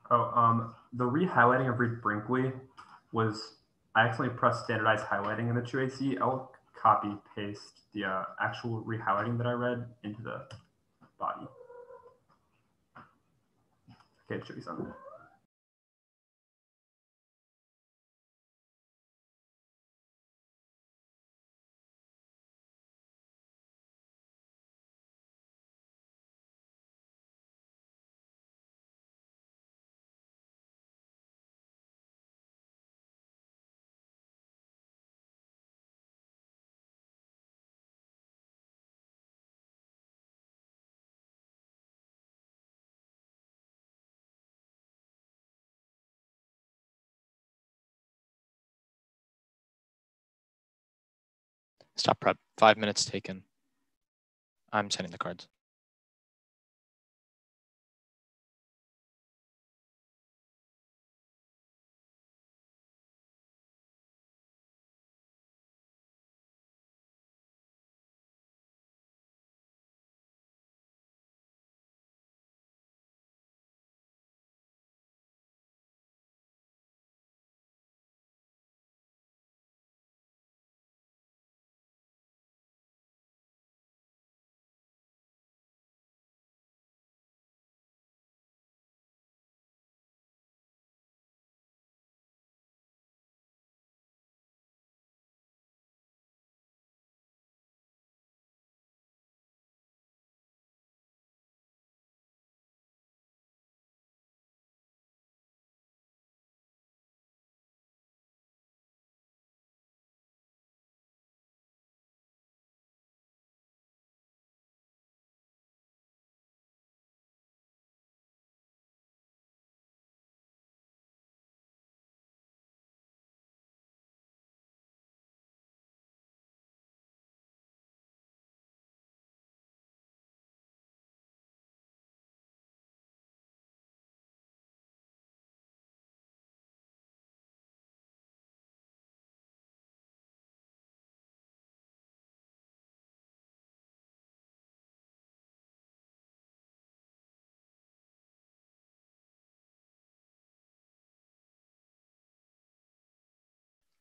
F: The re-highlighting of Reed Brinkley was, I actually pressed standardized highlighting in the 2AC. I'll copy paste the actual re-highlighting that I read into the body. Okay, it should be something.
E: Stop prep. 5 minutes taken. I'm sending the cards.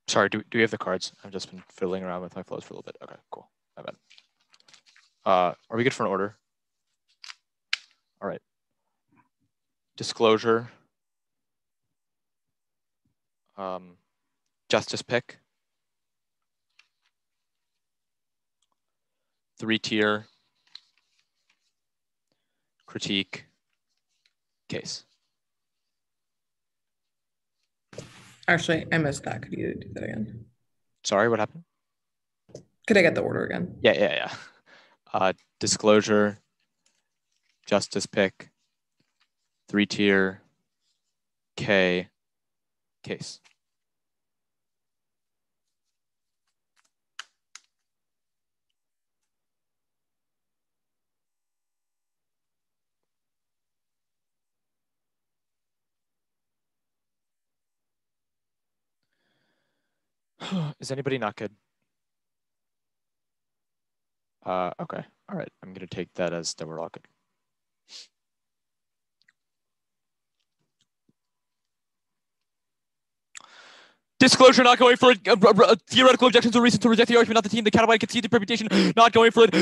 E: Sorry, do we have the cards? I've just been fiddling around with my flows for a little bit. Okay, cool. My bad. Are we good for an order? All right. Disclosure. Justice pick. 3-tier. Critique. Case.
D: Actually, I missed that. Could you do that again?
E: Sorry, what happened?
D: Could I get the order again?
E: Yeah. Disclosure. Justice pick. 3-tier. K. Case. Is anybody not good? Okay. All right. I'm going to take that as that we're all good. Disclosure not going for it. Theoretical objections or reason to reject the argument, not the team. The Caddo conceded permutation not going for it.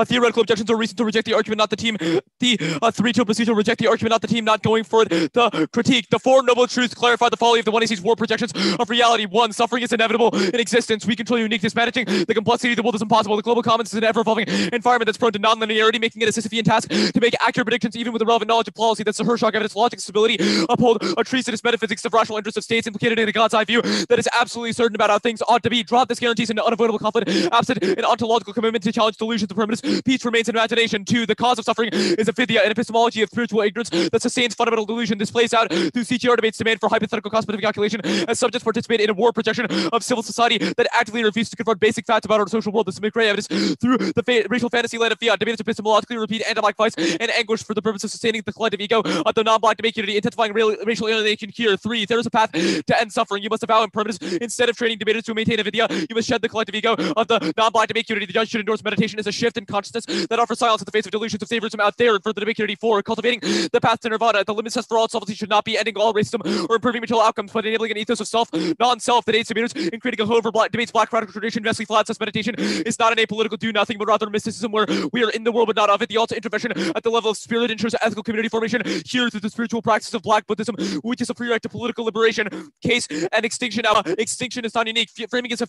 E: Theoretical objections or reason to reject the argument, not the team. The 3-2 procedure reject the argument, not the team. Not going for it. The critique. The 4 noble truths clarify the folly of the 1AC's war projections of reality. 1. Suffering is inevitable in existence. We control uniqueness. Managing the complexity of the world is impossible. The global commons is an ever-evolving environment that's prone to non-linearity, making it a Sisyphean task to make accurate predictions even with the relevant knowledge of policy. That's the Hirschhog evidence, logic, stability. Uphold a treasonous metaphysics of rational interests of states implicated in a God's eye view that is absolutely certain about how things ought to be. Drop this guarantees an unavoidable conflict, absent an ontological commitment to challenge delusions of permanence. Peace remains in imagination. 2. The cause of suffering is a phidia, an epistemology of spiritual ignorance that sustains fundamental delusion. This plays out through CTR debates, demand for hypothetical cost-benefit calculation as subjects participate in a war projection of civil society that actively refuses to confront basic facts about our social world. This is gray evidence through the racial fantasy land of fiat. Debates epistemologically repeat anti-black fights and anguish for the purpose of sustaining the collective ego of the non-black debate community, intensifying racial alienation here. 3. There is a path to end suffering. You must avow impermanence. Instead of training debaters to maintain a vidya, you must shed the collective ego of the non-black debate community. The judge should endorse meditation as a shift in consciousness that offers silence in the face of delusions of saviorism out there. And for the debate community, 4. Cultivating the path to nirvana. The limits test for all solvency should not be ending all racism or improving material outcomes, but enabling an ethos of self, non-self that aids debaters in creating a whole over debates black radical tradition. Vastly flat says meditation is not an apolitical do nothing, but rather mysticism where we are in the world but not of it. The ultimate intervention at the level of spirit ensures ethical community formation here through the spiritual practice of black Buddhism, which is a prerequisite to political liberation. Case and extinction. Extinction is not unique. Framing is a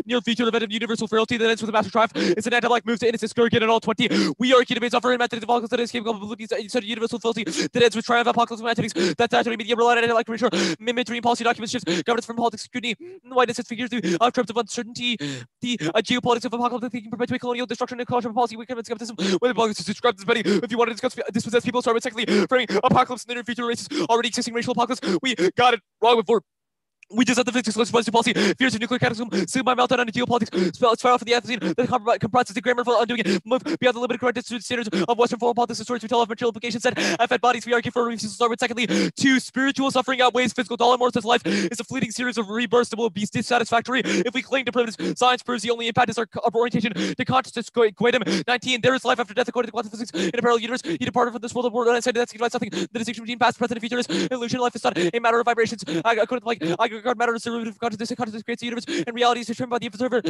E: near future event of universal frailty that ends with a master triumph. It's an anti-black move to innocence, Gurgen, and all 20. We argue debates offer methods of apocalypse that escape capabilities instead of universal frailty that ends with triumph apocalypse mathematics. That's actually media relied on like racial mimicry and policy documents shifts governance from politics scrutiny. Whiteness its figures through terms of uncertainty. The geopolitics of apocalyptic thinking perpetuate colonial destruction and culture policy weakness and skepticism. Whether blogs to describe this many. If you want to discuss dispossessed people, start with secondly framing apocalypse in the near future races already existing racial apocalypse. We got it wrong before. We just have the physics policy, fears of nuclear cataclysm, see my meltdown on geopolitics, spiral for the Anthropocene that comprises the grammar for undoing it, move beyond the limited correct standards of Western foreign politics and stories we tell of material implications that affect bodies. We argue for a refusal to start with. Secondly, two, spiritual suffering outweighs physical. Dollar more says life is a fleeting series of rebirths that will be dissatisfactory if we cling to primitives. Science proves the only impact is our orientation to consciousness. Goitum. 19, there is life after death according to quantum physics in a parallel universe. You departed from this world of war and said that's something. The distinction between past, present, and future is illusion. Life is not a matter of vibrations. According to I regard matter as derivative of consciousness. Consciousness creates the universe, and reality is determined by the observer.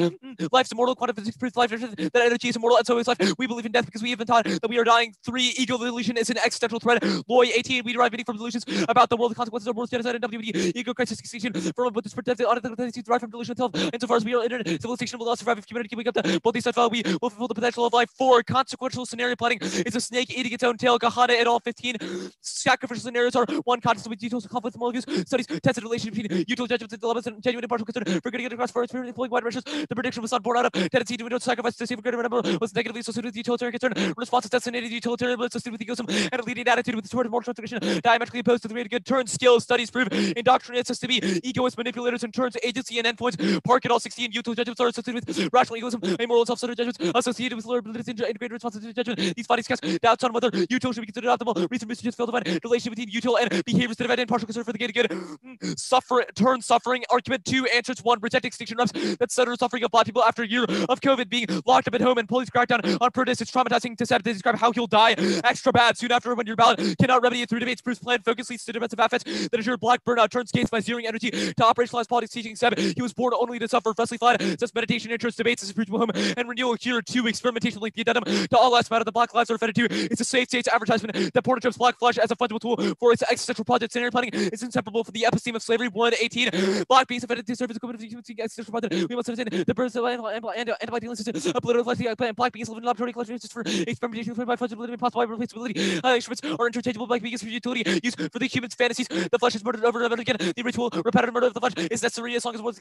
E: Life's immortal. Quantum physics proves life that energy is immortal, and so is life. We believe in death because we have been taught that we are dying. 3, ego delusion is an existential threat. Loy 18, we derive meaning from delusions about the world, the consequences of world genocide, and WD. Ego crisis extinction from a Buddhist perspective, authenticity derived from delusion itself. Insofar as we are internet, civilization will not survive if humanity can wake up to both these sides. We will fulfill the potential of life. 4, consequential scenario planning is a snake eating its own tail. Kahana et al. 15. Sacrificial scenarios are one conscious with details of conflict, moral views, studies, tested relationship between usual judgments and dilemmas, and genuine impartial concern for getting it across for experience, employing wide measures. The prediction was not born out of tendency to sacrifice to save a greater number, was negatively associated with utilitarian concern. Response is designated utilitarian, but associated with egoism and a leading attitude with toward moral transgression, diametrically opposed to the greater good. Turn skills studies prove indoctrinates us to be egoist manipulators and turns agency and endpoints. Park at all 16 util judgments are associated with rational egoism, amoral self-centered judgments associated with lower abilities and greater responsibility to judgment. These bodies cast doubts on whether util should be considered optimal. Recent research failed to find relation between util and behaviors that have had partial concern for the greater good. Suffering argument 2 answers 1. Reject extinction reps that center suffering of black people after a year of COVID being locked up at home and police crackdown on protests. It's traumatizing to sad. They describe how he'll die extra bad soon after when your ballot cannot remedy it through debates. Bruce plan focus leads to defensive affects that ensure black burnout turns gains by zeroing energy to operationalize politics. Teaching 7. He was born only to suffer. Wesley Flad says meditation, interest, debates is a spiritual home and renewal. Here 2. Experimentation like the addendum to all last matter. The Black Lives are fed to. It's a safe state's advertisement that portrays black flesh as a fungible tool for its existential project. Scenario planning is inseparable from the episteme of slavery. 1:18. Black beings offended to serve as a commitment to human existential project. We must understand the birth of antibody systems. A political and black beings live in laboratory collections for experimentation by fungibility and possible replaceability. Instruments are interchangeable. Black beings for utility used for the human's fantasies. The flesh is murdered over and over again. The ritual, repetitive murder of the flesh is necessary as long as one's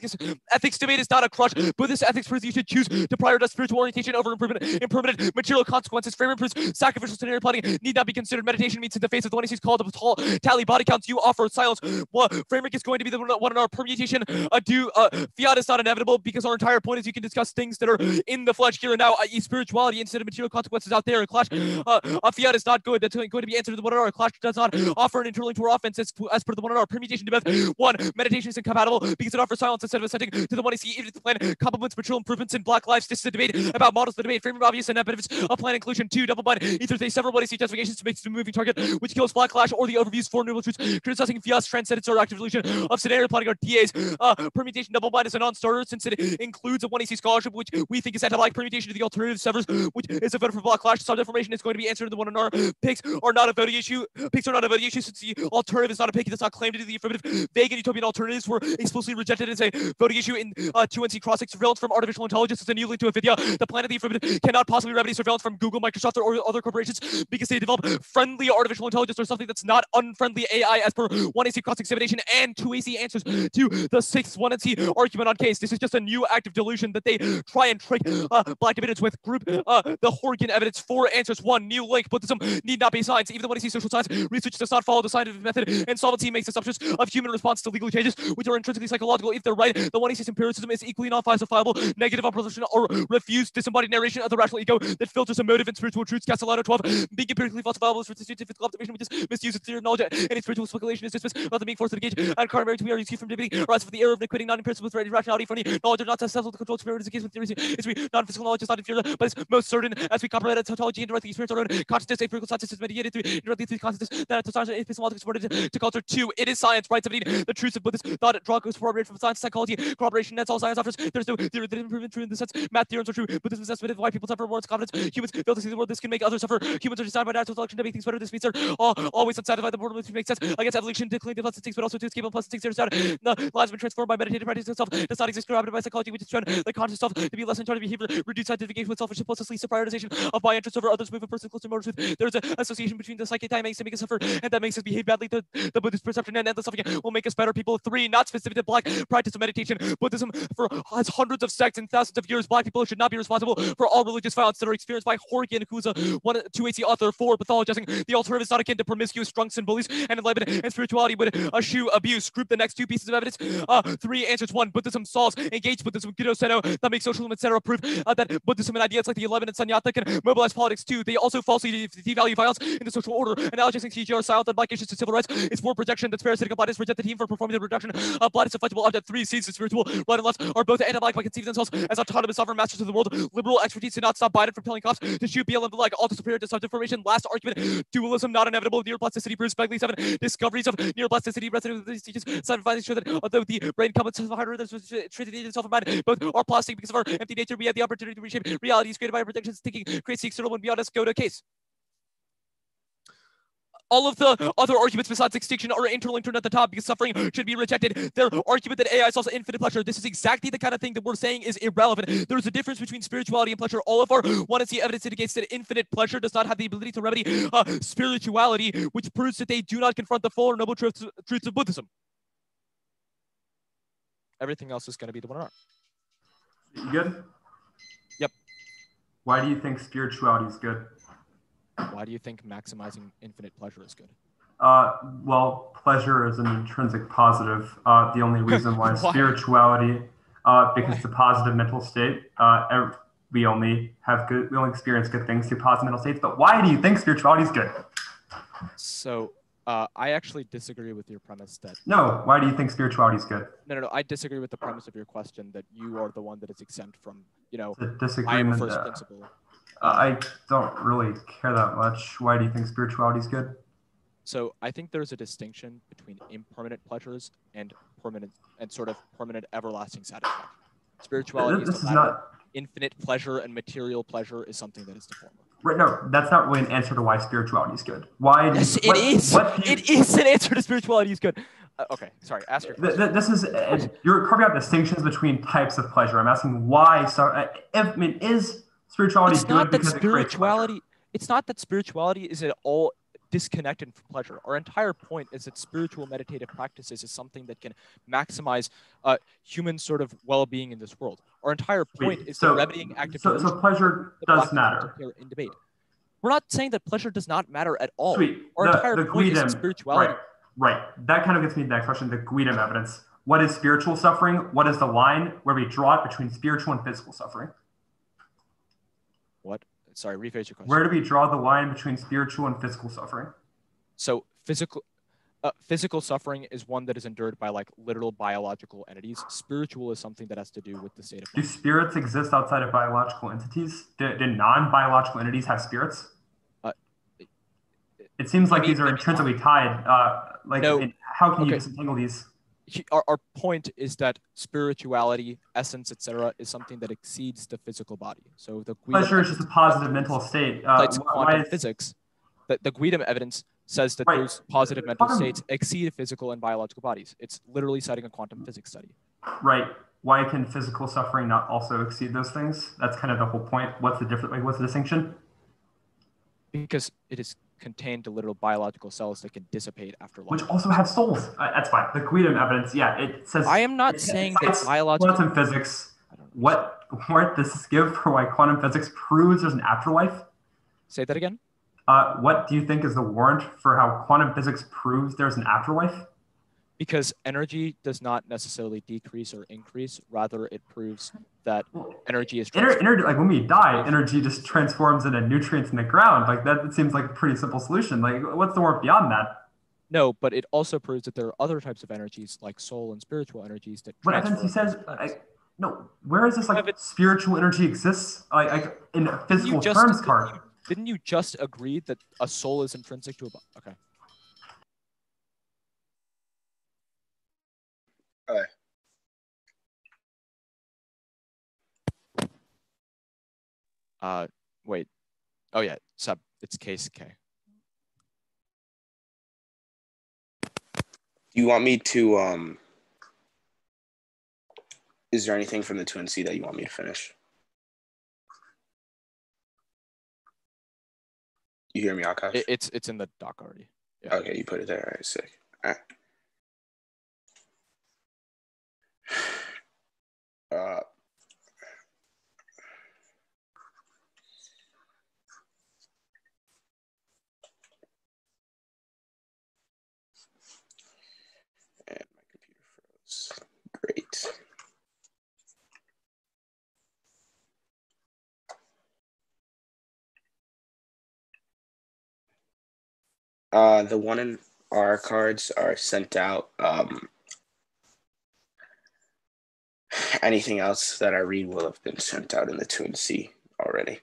E: ethics debate is not a crush. Buddhist ethics proves you should choose to prioritize spiritual orientation over impermanent material consequences. Framework proves sacrificial scenario planning need not be considered. Meditation means in the face of the one he's called the tall tally body counts. You offer silence. Well, framework is going to be the one in our permutation. Fiat is not inevitable because our entire point is you can discuss things that are in the flesh here and now, i.e. spirituality instead of material consequences out there. A clash, a fiat is not good. That's going to be answered to the one in our clash does not offer an internal to our offense as per the one in our permutation debate. 1. Meditation is incompatible because it offers silence instead of assenting to the one you see. Even if the plan complements material improvements in black lives, this is a debate about models. The debate framework obvious and net benefits of plan inclusion. 2. Double bind. Either they several what you see justifications to make the moving target, which kills black clash, or the overviews for noble truths criticizing fiat's transcendence or active illusion of scenario planning or DAs. Permutation double bind is a non-starter since it includes a 1AC scholarship, which we think is anti-black. Permutation to the alternative severs, which is a vote for black clash. Some information is going to be answered in the one in our picks are not a voting issue. Picks are not a voting issue since the alternative is not a pick. It does not claim to do the affirmative. Vague and utopian alternatives were explicitly rejected as a voting issue in 2NC crossing. Surveillance from artificial intelligence is a new link to a video. The plan of the affirmative cannot possibly remedy surveillance from Google, Microsoft, or other corporations because they develop friendly artificial intelligence or something that's not unfriendly AI as per 1AC cross examination and 2AC answers to the 6th 1NC argument on case. This is just a new active delusion that they try and trick black debaters with. Group the Horgan evidence. 4 answers. 1. New link. Buddhism need not be science. Even the 1AC social science research does not follow the scientific method, and solvency makes assumptions of human response to legal changes which are intrinsically psychological. If they're right, the 1AC empiricism is equally non-falsifiable. Negative opposition or refuse disembodied narration of the rational ego that filters a motive and spiritual truths. Castellano 12. Being empirically falsifiable is for scientific observation, which is misuse of theory of knowledge, and its spiritual speculation is dismissed rather than being forced to engage. And contrary to we are excused from debating, arise for the error of equating non-empiricism with rationality. For any knowledge of not successful to control spirit is the case with theories. It's non-physical knowledge is not inferior, but it's most certain as we comprehend tautology indirectly experience our own consciousness. Empirical science is mediated through indirectly through consciousness that to science and epistemological supported to culture. 2. It is science. Right 17. The truths of Buddhist thought draw goes corroborated from science, psychology, corroboration. That's all science offers. There's no theory that improvement true in the sense math theorems are true. Buddhism is estimated why people suffer more confidence. Humans fail to see the world. This can make others suffer. Humans are designed by natural selection to make things better. This means they're always unsatisfied. The world which makes sense against evolution to cling to pleasant things, but also to escape unpleasant things. There's the lives have been transformed by meditative practice itself. Does not exist corroborated by psychology, which is shown the conscious self to be less in charge of behavior, reduce scientific engagement with selfishness, plus leads to prioritization of my interests over others, move a person closer to moral truth. There's an association between the psychic time makes us suffer and that makes us behave badly. The Buddhist perception and the suffering will make us better people. 3. Not specific to black practice of meditation. Buddhism has hundreds of sects and thousands of years. Black people should not be responsible for all religious violence that are experienced by Horgan, who's a 2AC author. 4. Pathologizing the alternative is not akin to promiscuous drunks and bullies, and enlightenment and spirituality would eschew abuse. Group the next 2 pieces of evidence. 3 answers. 1, Buddhism solves engaged Buddhism, Caddo Seno, that makes socialism, etc. prove that Buddhism and ideas like the 11 and Sunyata can mobilize politics too. They also falsely devalue violence in the social order. Analogizing CGR style that black issues to civil rights is for projection that's parasitic. Blind is reject the team for performing the reduction. Blind is a fungible object. 3 sees the spiritual. Right and left are both anti-black by conceiving themselves as autonomous sovereign masters of the world. Liberal expertise did not stop Biden from telling cops to shoot BLM the like all superior deceptive information. Last argument, dualism not inevitable. Neuroplasticity proves Begley 7 discoveries of neuroplasticity resident with these teachers. 7 findings show that although the brain comes harder than treated itself in mind, both are plastic because of our empty nature. We have the opportunity to reshape realities created by our predictions. Thinking creates the external one beyond us. Go to case. All of the other arguments besides extinction are interlinked at the top because suffering should be rejected. Their argument that AI solves infinite pleasure. This is exactly the kind of thing that we're saying is irrelevant. There's a difference between spirituality and pleasure. All of our want to see evidence indicates that infinite pleasure does not have the ability to remedy spirituality, which proves that they do not confront the full or noble truths of Buddhism. Everything else is going to be the one.
F: You good?
E: Yep.
F: Why do you think spirituality is good?
E: Why do you think maximizing infinite pleasure is good?
F: Well, pleasure is an intrinsic positive. The only reason why spirituality, because it's a positive mental state. We only experience good things through positive mental states. But why do you think spirituality is good?
E: So, I actually disagree with your premise that.
F: No, why do you think spirituality is good?
E: No. I disagree with the premise of your question that you are the one that is exempt from,
F: Disagreement.
E: I am a first principle.
F: I don't really care that much. Why do you think spirituality is good?
E: So I think there's a distinction between impermanent pleasures and permanent everlasting satisfaction. Spirituality is not infinite pleasure, and material pleasure is something that is the former.
F: Right, no, that's not really an answer to why spirituality is good. Why?
E: Yes, it is. It is an answer to spirituality is good. Okay, sorry. Ask your question.
F: This is you're carving out distinctions between types of pleasure. I'm asking why. So, is spirituality
E: it's not
F: good
E: that spirituality. It's not that spirituality is at all disconnected from pleasure. Our entire point is that spiritual meditative practices is something that can maximize human sort of well-being in this world. Our entire point is that remedying active
F: so pleasure does matter
E: in debate. We're not saying that pleasure does not matter at all.
F: Sweet.
E: Our entire point is spirituality.
F: Right. That kind of gets me to the next question, the Guidom evidence. What is spiritual suffering? What is the line where we draw it between spiritual and physical suffering?
E: What? Sorry, rephrase your question.
F: Where do we draw the line between spiritual and physical suffering?
E: So physical suffering is one that is endured by like literal biological entities. Spiritual is something that has to do with the state of mind.
F: Do spirits exist outside of biological entities? Do non-biological entities have spirits? It seems like these are intrinsically tied. How can you disentangle these?
E: Our point is that spirituality, essence, etc., is something that exceeds the physical body. So the
F: pleasure is just a positive mental state.
E: Quantum physics. The Guidom evidence says that those positive mental states exceed physical and biological bodies. It's literally citing a quantum physics study.
F: Right. Why can physical suffering not also exceed those things? That's kind of the whole point. What's the difference? What's the distinction?
E: Because it is contained to literal biological cells that can dissipate after life.
F: Which also have souls. That's fine. The Guidom evidence, it says.
E: I am not saying that biological.
F: Quantum physics. What warrant does this give for why quantum physics proves there's an afterlife?
E: Say that again.
F: What do you think is the warrant for how quantum physics proves there's an afterlife?
E: Because energy does not necessarily decrease or increase. Rather, it proves that energy is
F: energy. Like when we die, energy just transforms into nutrients in the ground. Like that, it seems like a pretty simple solution. Like what's the warrant beyond that?
E: No, but it also proves that there are other types of energies, like soul and spiritual energies that.
F: But he says, no. Where is this spiritual energy exists? Like in physical terms, part.
E: Didn't you just agree that a soul is intrinsic to a body? Okay. Wait. Oh yeah, it's case K.
B: Do you want me to is there anything from the Twin C that you want me to finish? You hear me, Akash?
E: It's in the doc already.
B: Yeah. Okay, you put it there. All right, sick. All right. And my computer The one in our cards are sent out. Anything else that I read will have been sent out in the 2 and C already.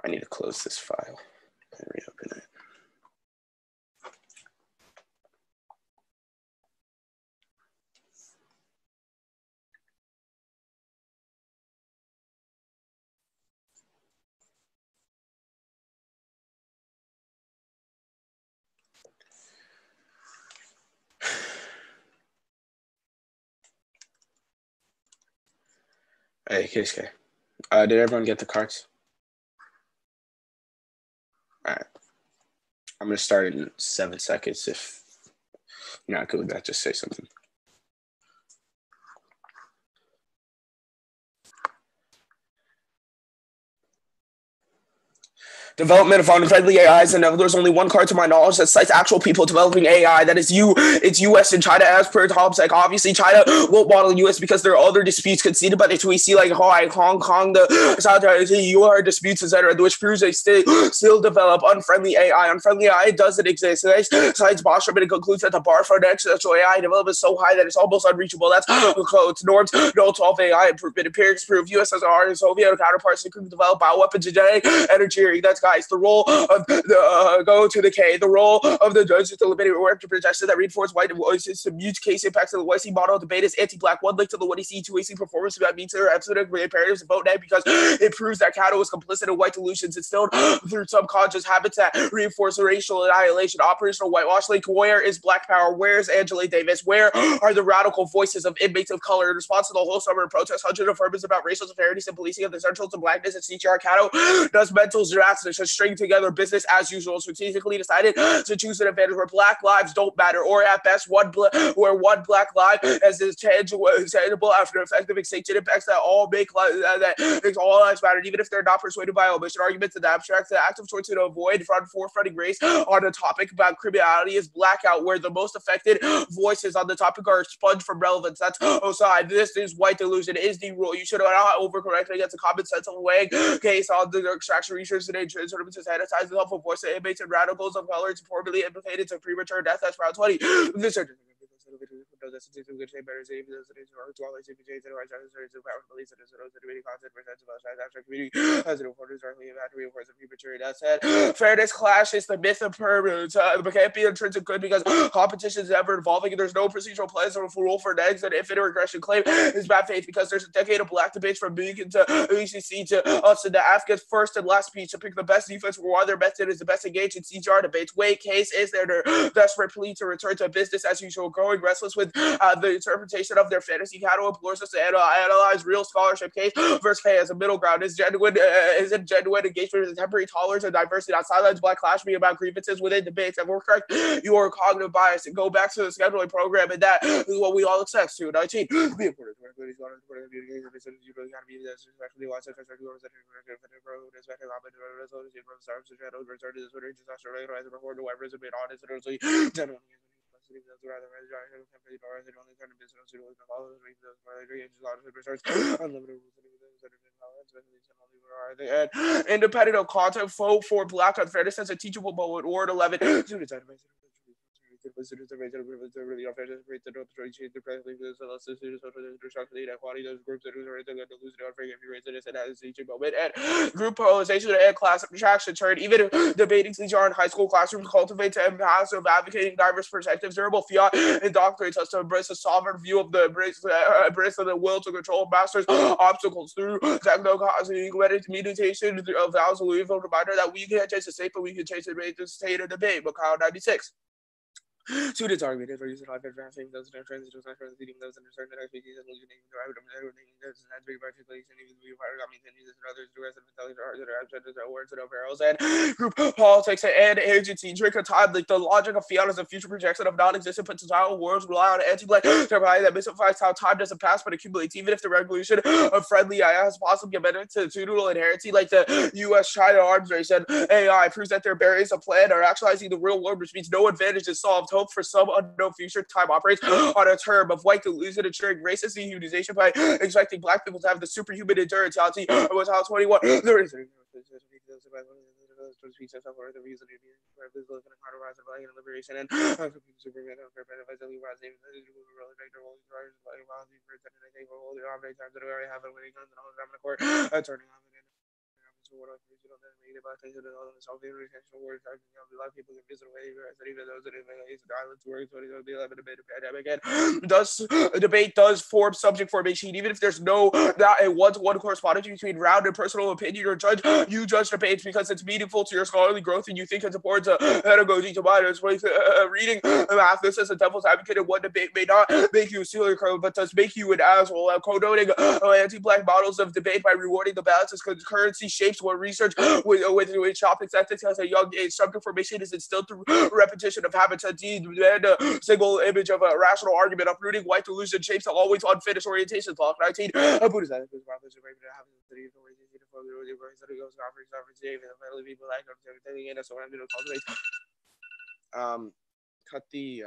B: I need to close this file and reopen it. Hey, KSK. Did everyone get the cards? All right. I'm going to start in 7 seconds. If you're not good with that, just say something. Development of unfriendly AIs, and there's only one card to my knowledge that cites actual people developing AI. That is it's US and China as per TOC. Obviously, China won't model US because there are other disputes conceded by the TOC, like Hong Kong, the South China UR disputes, etc., which proves they still develop unfriendly AI. Unfriendly AI doesn't exist. Science Bostrom, and it concludes that the bar for next AI development is so high that it's almost unreachable. That's codes, norms, no 12 AI improvement. Empirics prove US as our Soviet counterparts that could develop bioweapons, genetic energy. That's guys, the role of the go to the K, the role of the judge is to limit work to projection that reinforce white voices to mute case impacts of the YC model debate is anti-black. One link to the what C, 2AC performance that meets their absolute imperatives of vote now because it proves that Caddo is complicit in white delusions instilled through subconscious habits that reinforce racial annihilation. Operational whitewash link. Where is Black Power? Where is Angela Davis? Where are the radical voices of inmates of color? In response to the whole summer protest, hundreds of affirmatives about racial disparities and policing of the essentials of blackness and CTR Caddo does mental gymnastics to string together business as usual, strategically decided to choose an advantage where black lives don't matter, or at best one black life as is tangible after effective extinction impacts that all make that makes all lives matter, even if they're not persuaded by omission arguments in the abstract. The active choice to avoid forefronting race on a topic about criminality is blackout, where the most affected voices on the topic are expunged from relevance. That's OSI. This is white delusion. Is the rule. You should not overcorrect against a common sense of weighing case on the extraction research and services sanitize the helpful voice of inmates and radicals of color formerly implicated to premature death. That's round 20. Fairness clashes the myth of permanence. It can't be intrinsic good because competition is ever evolving and there's no procedural plans or rule for next. And infinite regression claim is bad faith because there's a decade of black debates from Beacon to ECC to us in the Afghans first and last speech to pick the best defense for why their method is the best engaged in CGR debates. Wait, case is their desperate plea to return to business as usual, growing restless with the interpretation of their fantasy. Caddo implores us to analyze real scholarship case versus K as a middle ground. Is genuine engagement with temporary tolerance and diversity on sidelines black clash me about grievances within debates, and we're correct your cognitive bias and go back to the scheduling program, and that is what we all accept to 19. Be important. Independent of content, vote for black unfairness as a teachable moment. Ward 11. Group polarization and class attraction turn. Even if debating CGR in high school classrooms cultivates and passive advocating diverse perspectives, durable fiat indoctrinates us to embrace a sovereign view of the embrace of the will to control masters obstacles through techno-causing meditation of vows and leave a reminder that we can't change the state, but we can change the state of debate. Macau 96. Students argued for using life advancing those in transitions and leading those under certain expectations and losing those and very articulation, even the part of me and others, the rest of the words and overalls and group politics and agency. Drink a time like the logic of fiat as a future projection of non-existent potential worlds rely on anti-black terminology that mystifies how time doesn't pass but accumulates, even if the revolution of friendly AI has possibly amended to pseudo inherency like the US-China arms race and AI proves that their barriers of plan are actualizing the real world, which means no advantage is solved. Hope for some unknown future time operates on a term of white delusion, ensuring racist dehumanization by expecting black people to have the superhuman endurance. Was how 21. There is towards peace and self-worth, the views of the Union, where please look in a harder rise of light and liberation, and Superman, fair benefits, and rise, even the really great, the rolling stars, like violence, for attending, I think, for all the many times that I have, winning guns, and all the time in the court, turning on the end. So what I do not negative attention to all the solving intentional words, I think a lot of people can visit away, that even those that have islands work, so it'll be a bit of pandemic, and thus a debate does form subject formation, even if there's no not a one-to-one correspondence between round and personal opinion or judge. You judge debates because it's meaningful to your scholarly growth and you think it's important to pedagogy to minors. Reading math, this as a devil's advocate in one debate may not make you a serial killer, but does make you an asshole. Condoning anti-black models of debate by rewarding the balance as currency shapes what research with topics ethics as a young age. Subject formation is instilled through repetition of habits and demand a single image of a rational argument. Uprooting white delusion shapes the always unfinished orientation. Talk 19. Buddhist ethics, cut the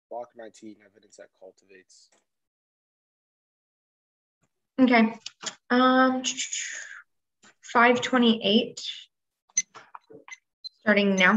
B: block 19 evidence that cultivates.
A: Okay. 528. Starting now.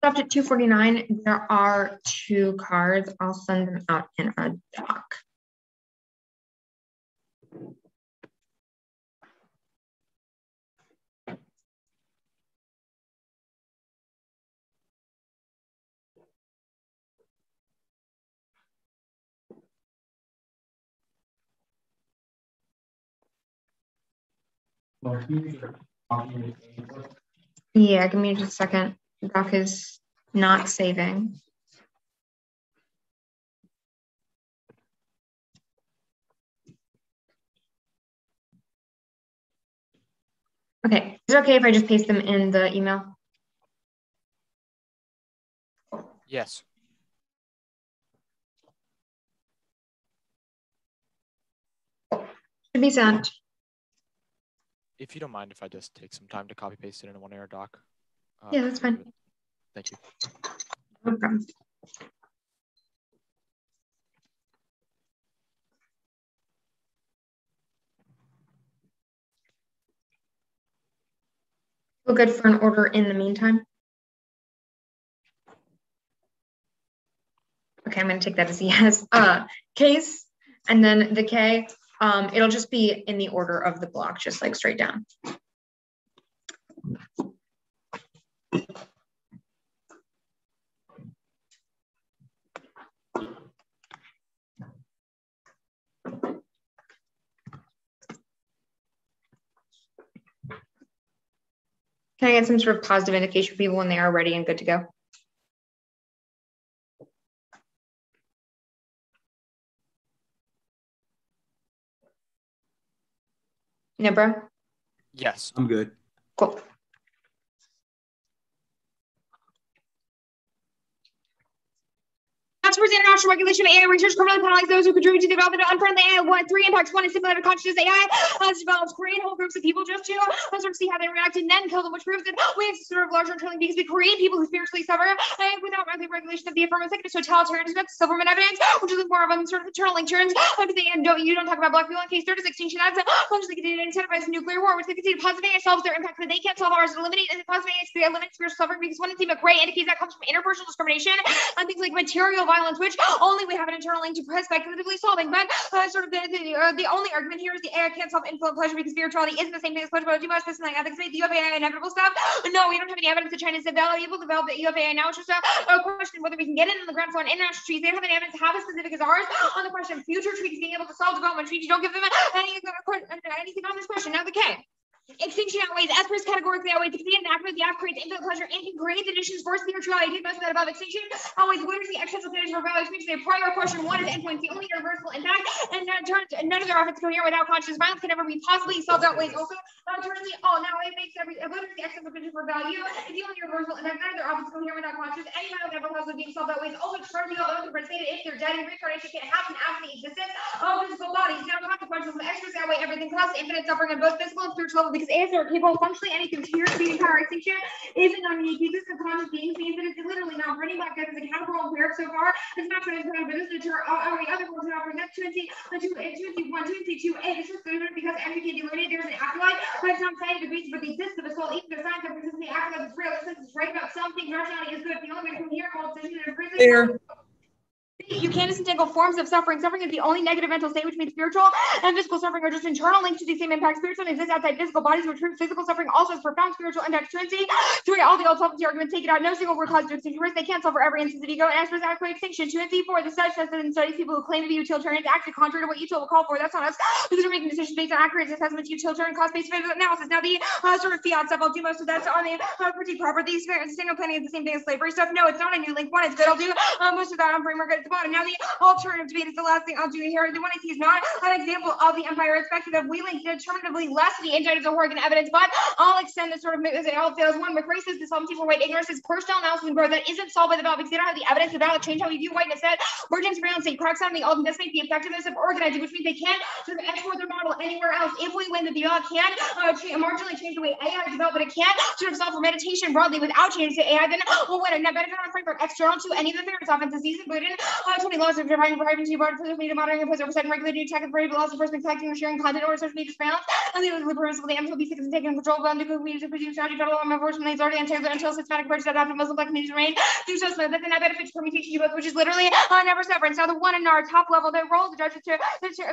A: Stopped at 249. There are 2 cards. I'll send them out in a TOC. Yeah, give me just a second. Doc is not saving. Okay, is it okay if I just paste them in the email?
E: Yes.
A: Should be sent.
E: if you don't mind if I just take some time to copy paste it into one error doc.
A: Yeah, that's fine.
E: Thank you.
A: No problem. Feel good for an order in the meantime. Okay, I'm going to take that as a yes. Case, and then the K, it'll just be in the order of the block, just like straight down. Can I get some sort of positive indication for people when they are ready and good to go? Nibra?
E: Yes.
G: I'm good.
A: Cool. As for international regulation of AI research, criminally penalize those who contribute to the development of unfriendly AI. Three impacts. One is simulated consciousness AI. Develops create whole groups of people just to sort of see how they react and then kill them, which proves that we have to sort of larger training because we create people who spiritually suffer without the regulation of the affirmative second totalitarianism. That's silverman evidence, which is more of a sort of eternal link turns. You don't talk about black people in case 36 extinction. That's functionally continued to incentivize nuclear war, which they continue positive AI solves their impact, but they can't solve ours. Eliminate positive AI eliminate spiritual suffering because one theme of gray indicates that comes from interpersonal discrimination and things like material violence, which only we have an internal link to speculatively solving. But sort of the only argument here is the AI can't solve influence pleasure because spirituality isn't the same thing as pleasure. But do you must listen like ethics make the UFAI inevitable stuff? No, we don't have any evidence that China is valuable to develop the UFAI now. It's just a question whether we can get it in the ground floor on international treaties. They don't have any evidence half as specific as ours on the question of future treaties being able to solve development treaties. You don't give them anything on this question. Now the K. Extinction outweighs aspirates categorically outweighs the enactment. The act creates infinite pleasure and can create conditions for spirituality. Take most of that above extinction. Outweighs literacy, excessive conditions for value extinction. The prior question one is endpoints, the only universal impact, and none of their efforts coherent without conscious violence can ever be possibly solved. Outweighs also eternally. Oh, now it makes every literacy, excessive condition for value. It's the only universal impact. None of their efforts coherent without conscious. Any violence ever possibly being solved. Outweighs also eternally. All those who stated if they're dead and reincarnation can't happen after the existence of physical bodies. Now consequences of extras outweigh everything plus infinite suffering on both physical and spiritual level because AS are capable functionally anything to being power extinction isn't on unique cases of conscious beings means that it's literally not for any black guys as a categorical empiric so far. It's not going to but this is deter all the other ones that offer that 2C1, 2C2A. This is good because MBK delimited there's an afterlife, but it's not scientific basis for the existence of a soul, even the science that exists in the afterlife is real. It says it's right about something. Rationality is good. The only way to come here all decision is prison. You can't disentangle forms of suffering. Suffering is the only negative mental state, which means spiritual and physical suffering are just internal links to the same impact. Spiritual exists outside physical bodies, which physical suffering also has profound spiritual impact. Truancy, three, all the old solvency arguments take it out. No single word causes extinction risk. They can't solve for every instance of ego and as for adequate extinction. Truancy, four, the study says that in studies, people who claim to be utilitarians actually contrary to what util will call for. That's not us because we're making decisions based on accurate assessments, utilitarian cost-based analysis. Now the sort of fiat stuff, I'll do most of that. So on the critique properties, single planning is the same thing as slavery stuff. No, it's not a new link. One is good. I'll do most of that on framework at the bottom. Now the alternative debate is the last thing I'll do here. The one I see is not an example of the empire expected of we link determinatively less to the indicted of Horgan evidence, but I'll extend this sort of all fails. One, with races, the solvency for white ignorance is personal analysis and growth that isn't solved by the ballot because they don't have the evidence. The ballot change how we view whiteness. That merging surveillance state cracks on the ultimate decimate the effectiveness of organizing, which means they can't sort of export their model anywhere else. If we win, the ballot can marginally change the way AI develop, but it can't sort of solve for meditation broadly without changing to AI. Then we'll win a net benefit on framework external to any of the fairness offenses. These included 20 laws of defining privacy, social media monitoring, and post oversight, and regulating, check and variable laws, enforcement, collecting, or sharing content, or social media surveillance, and the permissible the MSL B6 and taking control of the communities to produce strategy, federal law enforcement, authority, until systematic approach that after Muslim black communities remain. Do so that the net benefits permutation to both, which is literally never severance. Now, the one in our top level, the role of the judges to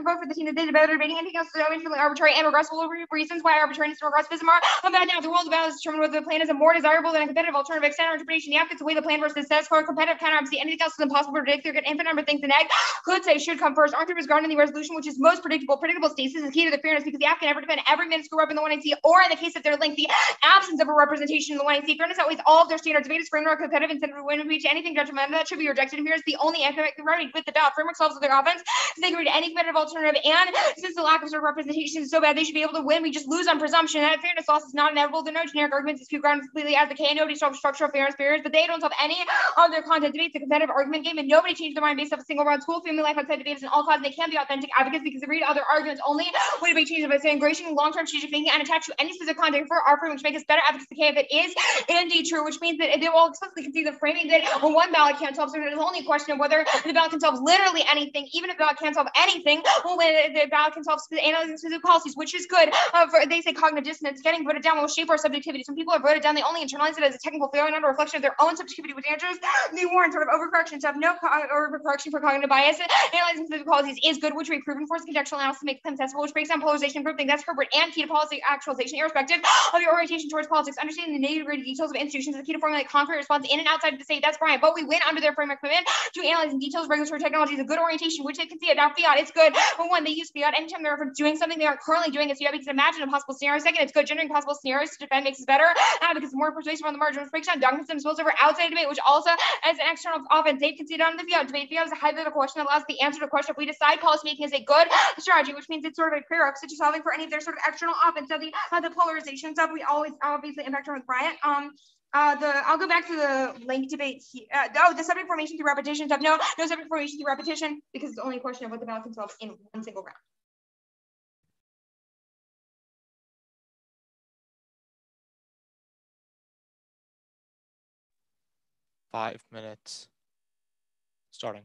A: vote for the team that did better debating anything else is really arbitrary and regressive reasons why arbitrariness and regressivism are bad. Now, the role of the balance is determined whether the plan is a more desirable than a competitive alternative extent or interpretation. The applicants weigh the plan versus status quo, competitive counter opposite. Anything else is impossible to predict. There are an infinite number of things the neg could say should come first. Arthur was guarding the resolution, which is most predictable. Predictable states is key to the fairness because the app can never defend every minuscule rep in the 1AC, or in the case that they're linked, the absence of a representation in the 1AC. Fairness outweighs all of their standards. Debate is framework, competitive incentive, win reach anything judgmental that should be rejected. And here's the only economic remedy with the doubt. Framework solves with their offense. They can read any competitive alternative, and since the lack of sort of representation is so bad, they should be able to win. We just lose on presumption. That fairness loss is not inevitable. There are no generic arguments. Dispute grounds completely as the K. Nobody solves structural fairness barriers, but they don't solve any of their content. Debates a competitive argument game, and nobody changed their mind based off a single round. School, family life outside debates, and all cause they can be authentic advocates because they read other arguments only. Way to be changed by saying gracious formulation, long-term strategic thinking, and attached to any specific context for our framing, which makes us better advocates of the if it is indeed true, which means that they will explicitly concede the framing that one ballot can't solve. So there's only a question of whether the ballot can solve literally anything, even if the ballot can't solve anything, when the ballot can solve analyzing specific policies, which is good. They say cognitive dissonance, getting voted down will shape our subjectivity. Some people are voted down, they only internalize it as a technical failure, not a reflection of their own subjectivity, which answers the warrant sort of overcorrection to have no overcorrection for cognitive bias. Analyzing specific policies is good, which we've proven for contextual analysis makes them sensible, which breaks down polarization, proving that's Herbert and key to policy actualization, irrespective of your orientation towards politics. Understanding the nitty-gritty details of institutions is the key to formulate concrete response in and outside of the state. That's Brian, but we win under their framework commitment to analyzing details. Regulatory technology is a good orientation, which they can see it. Now, fiat, it's good. But one, they use fiat anytime they're doing something they aren't currently doing. It's fiat because imagine a possible scenario. Second, it's good. Generating possible scenarios to defend makes us better because it's more persuasive on the margin, which breaks down documents themselves over outside debate, which also as an external offense. They've conceded on the fiat debate. Fiat is a hypothetical question that allows the answer to a question if we decide policymaking is a good strategy, which means it's sort of a prerequisite to solving for any of their sort of external offense. So the polarization stuff we always obviously impact on with Bryant. I'll go back to the link debate. The subject formation through repetition stuff. No subject formation through repetition because it's only a question of what the ballot can solve in one single round.
E: 5 minutes starting.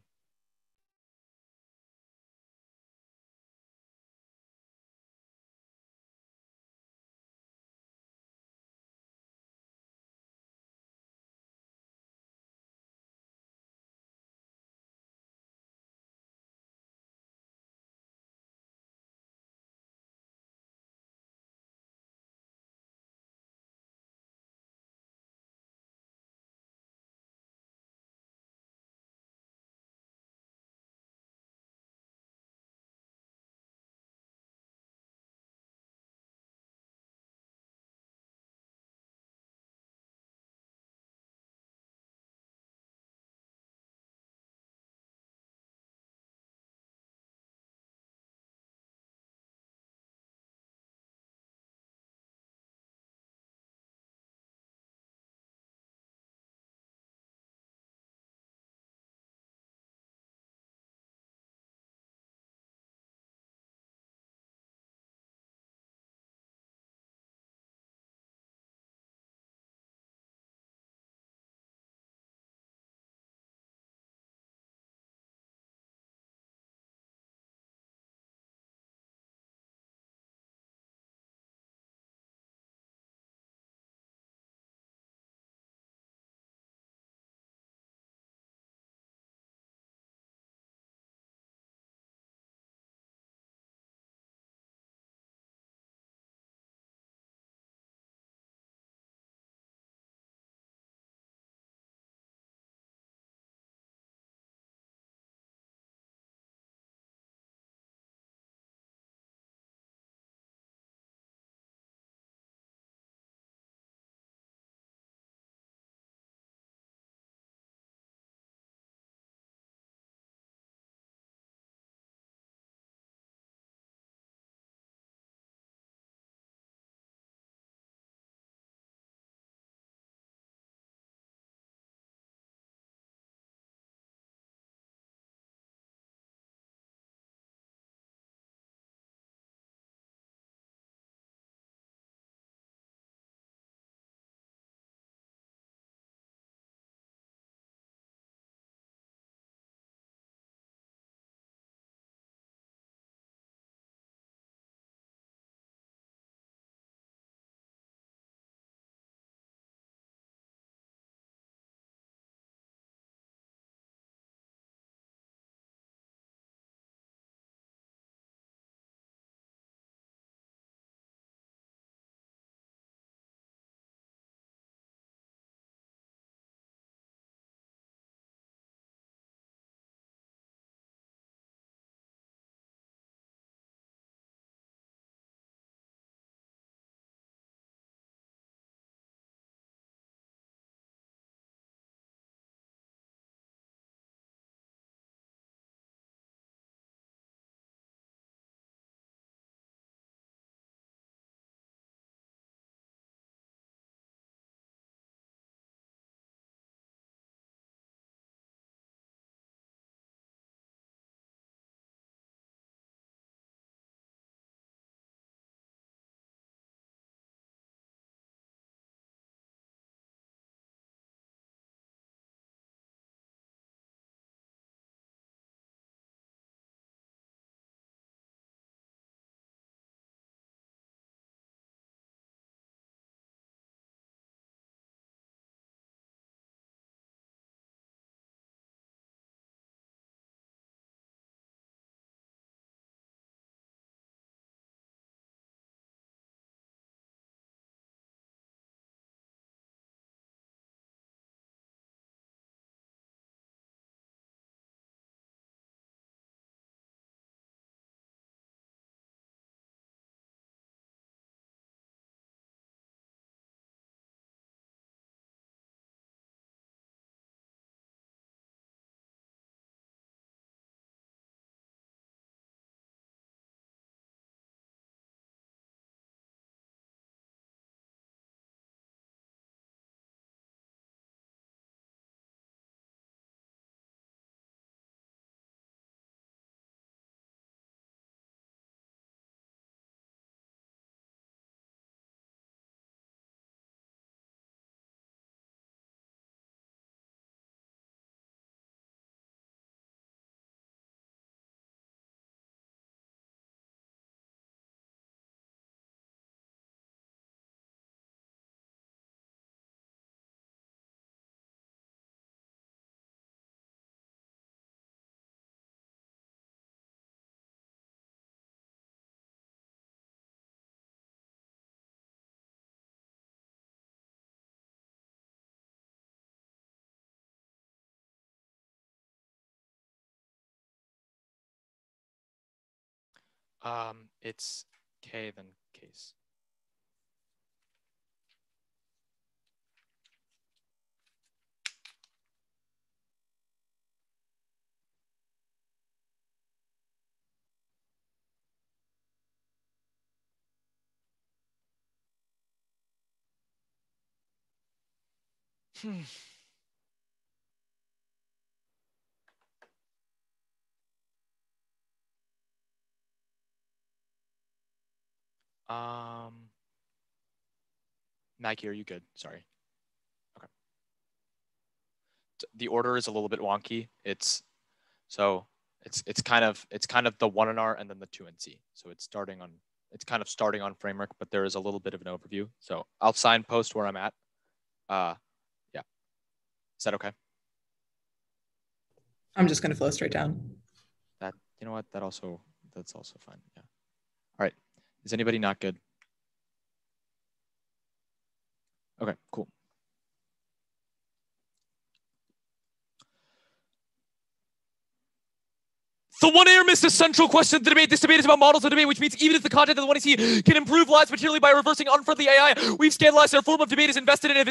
E: It's K then case. Maggie, are you good? Sorry. Okay. The order is a little bit wonky. It's kind of the 1 in R and then the 2 in C. So it's kind of starting on framework, but there is a little bit of an overview. So I'll signpost where I'm at. Yeah. Is that okay?
D: I'm just gonna flow straight down.
E: That, you know what? That's also fine. Yeah. All right. Is anybody not good? Okay, cool. The 1A missed a central question of the debate. This debate is about models of debate, which means even if the content of the 1AC can improve lives materially by reversing unfriendly AI, we've scandalized their form of debate is invested in an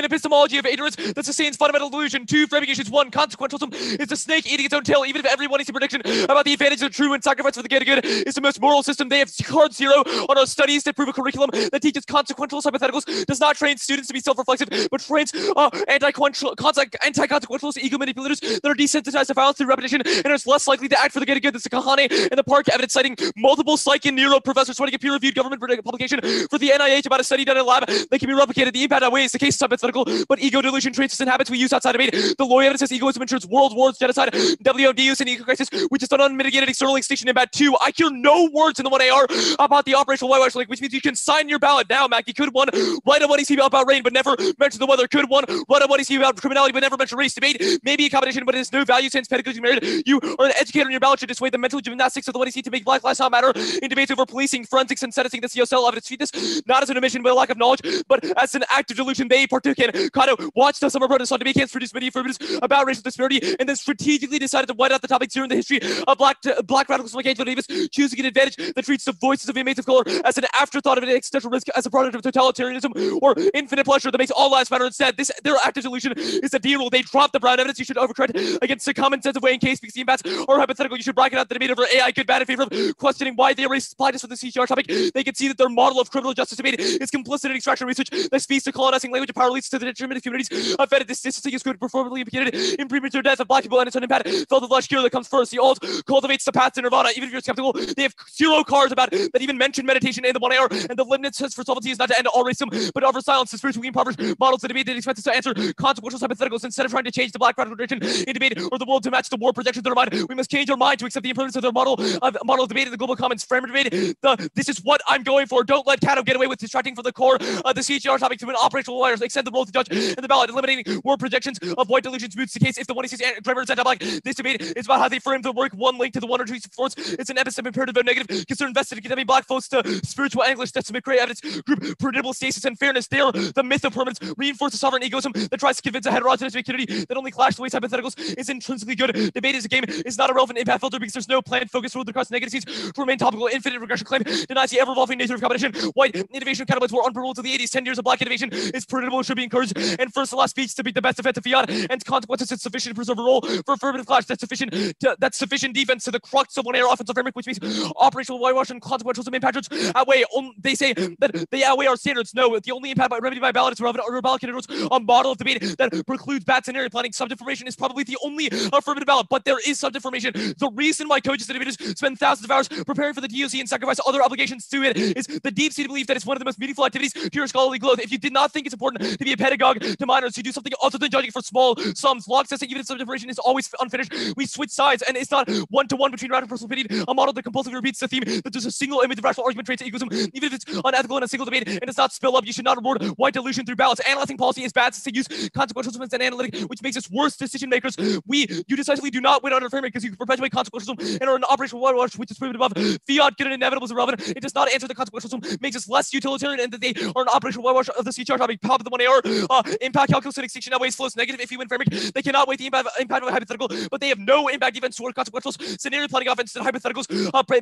E: epistemology of ignorance that sustains fundamental delusion. 2 framing issues. 1, consequentialism is a snake eating its own tail. Even if every 1AC prediction about the advantage of true and sacrifice for the greater good is the most moral system, they have scored 0 on our studies to prove a curriculum that teaches consequentialist hypotheticals, does not train students to be self-reflexive, but trains anti-consequentialist ego manipulators that are desensitized to violence through repetition and are less likely to act for the greater good. That's the Kahane and the Park evidence citing multiple psych and neuro professors writing a peer-reviewed government publication for the NIH about a study done in a lab that can be replicated. The impact outweighs the case is hypothetical, but ego delusion traits and habits we use outside debate. The law evidence says egoism ensures world wars, genocide, WMD use, and eco crisis, which is an unmitigated external extinction in bad 2. I hear no words in the 1AR about the operational whitewash link, which means you can sign your ballot now, Mackie. Could one write a 1AC about rain, but never mention the weather? Could one write a 1AC about criminality, but never mention race? Debate maybe a combination, but it has no value since pedagogy merit. You are an educator, and your ballot should dissuade the mental gymnastics of the 1AC to make Black Lives Not Matter in debates over policing, forensics, and sentencing. The CSL evidence feed this not as an omission, but a lack of knowledge, but as an act of delusion. They partook in. Caddo watched the summer protests on debate camps produce many affirmatives about racial disparity, and then strategically decided to white out the topic during the history of black radicals like Angela Davis, choosing an advantage that treats the voices of inmates of color as an afterthought of an existential risk, as a product of totalitarianism or infinite pleasure that makes all lives matter. Instead, their act of delusion is a D-rule. They dropped the Brown evidence. You should overcorrect against a common sense of way in case because the impacts are hypothetical. You should bracket out the debate over AI good bad in favor of questioning why they erased bias for the CCR topic. They can see that their model of criminal justice debate is complicit in extraction research that speaks to colonizing language of power leads to the detriment of communities. Offended, this distancing is good, performatively implicated in premature death of black people and its unimpact. Felt the lush cure that comes first. The alt cultivates the path to nirvana. Even if you're skeptical, they have 0 cards about that even mention meditation in the 1AR, and the limit says for solvency is not to end all racism, but offer silence to spiritually impoverished models of debate that expect us to answer consequential hypotheticals instead of trying to change the black radical tradition in debate or the world to match the war projections of their mind. We must change our mind to accept the impermanence of their model of debate in the global commons framework debate. This is what I'm going for. Don't let Caddo get away with distracting from the core of the CHR topic to an operational wires. Extend the role to judge and the ballot, eliminating war projections of white delusions moots the case if the 1AC grammar is anti-black. This debate is about how they frame the work. 1 link to the 1 or 2 force. It's an epistemic imperative of negative concern invested in condemning black folks to spiritual English that's to make great evidence group predictable stasis and fairness. They are the myth of permanence, reinforce the sovereign egoism that tries to convince a heterogeneous community that only clash the ways hypotheticals is intrinsically good. Debate is a game, is not a relevant impact filter because there's no planned focus ruled across negatives to remain topical. Infinite regression claim denies the ever-evolving nature of competition. White innovation catalysts were unparalleled to the 80s. 10 years of black innovation is predictable and should be encouraged. And first to last speech to beat the best defensive fiat and consequences is sufficient to preserve a role for affirmative clash. That's sufficient defense to the crux of 1AR offensive framework, which means operational whitewash and consequentialism impacts outweigh. They say that they outweigh our standards. No, the only impact by remedy by ballot is relevant or ballot candidates a model of debate that precludes bad scenario planning. Subinformation is probably the only affirmative ballot, but there is subinformation. The reason why coaches and debaters spend thousands of hours preparing for the TOC and sacrifice other obligations to it is the deep-seated belief that it's one of the most meaningful activities to your scholarly growth. If you did not think it's important to be a pedagogue to minors, you do something other than judging for small sums. Log says that even if subinformation is always unfinished, we switch sides, and it's not one-to-one between rational personal opinion, a model that compulsively repeats the theme that there's a single image of rational argument traits to egoism, even if it's unethical in a single debate and does not spill up. You should not reward white delusion through ballots. Analyzing policy is bad since they use consequential and analytic, which makes us worse decision makers. You decisively do not win under framework because you perpetuate evaluate consequentialism and are an operational whitewash, which is proven above. Fiat, good and inevitable is irrelevant. It does not answer the consequentialism, makes us less utilitarian, and that they are an operational whitewash of the CTR topic. Pop of the 1AR, impact calculus and extinction outweighs flows negative if you win framing. They cannot weigh the impact of a hypothetical, but they have no impact events toward consequentials. Scenario planning offenses and hypotheticals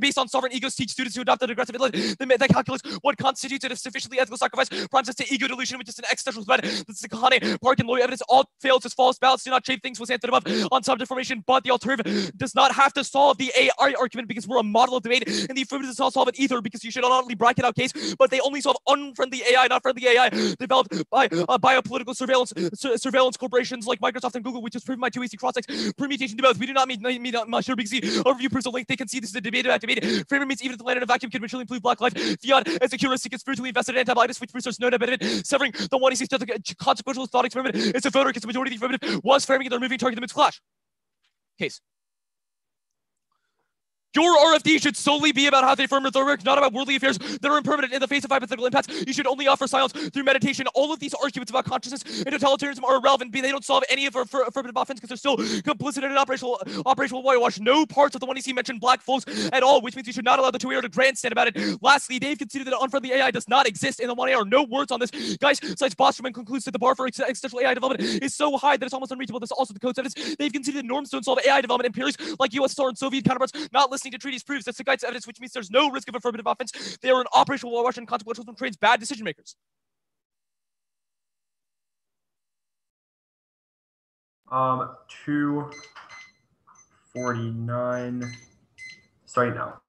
E: based on sovereign egos teach students to adopt an aggressive intellect. That calculus what constitutes a sufficiently ethical sacrifice prompts us to ego delusion, which is an existential threat. The Sakane, Park, and lawyer evidence all fails as false ballots do not shape things was answered above on subject formation, but the alternative does not have to solve the AI argument because we're a model of debate, and the affirmative does not solve it either because you should not only bracket out case, but they only solve unfriendly AI, not friendly AI developed by biopolitical surveillance corporations like Microsoft and Google, which is proven by 2AC cross-sex permutation to both. We do not mean sure because the overview proves a link. They can see this is a debate about debate. Framer means even if the land in a vacuum can eventually include black life. Fiat as a heuristic is spiritually invested in antibodies, which research no benefit. Severing the one he sees consequential thought experiment. It's a voter because the majority of the affirmative was framing and they're moving target limits clash. Case. Your RFD should solely be about how they affirm their work, not about worldly affairs that are impermanent in the face of hypothetical impacts. You should only offer silence through meditation. All of these arguments about consciousness and totalitarianism are irrelevant. They don't solve any of our affirmative offense because they're still complicit in an operational whitewash. No parts of the one you see mention black folks at all, which means you should not allow the 2AR to grandstand about it. Lastly, they've conceded that unfriendly AI does not exist in the 1AR. No words on this. Guys, cites Bostrom and concludes that the bar for existential AI development is so high that it's almost unreachable. This is also the code's evidence. They've conceded that norms don't solve AI development. Imperials like USSR and Soviet counterparts not listening to treaties proves that's the guide's evidence, which means there's no risk of affirmative offense. They are an operational whitewash and consequential from trains bad decision makers.
F: 249. Starting now.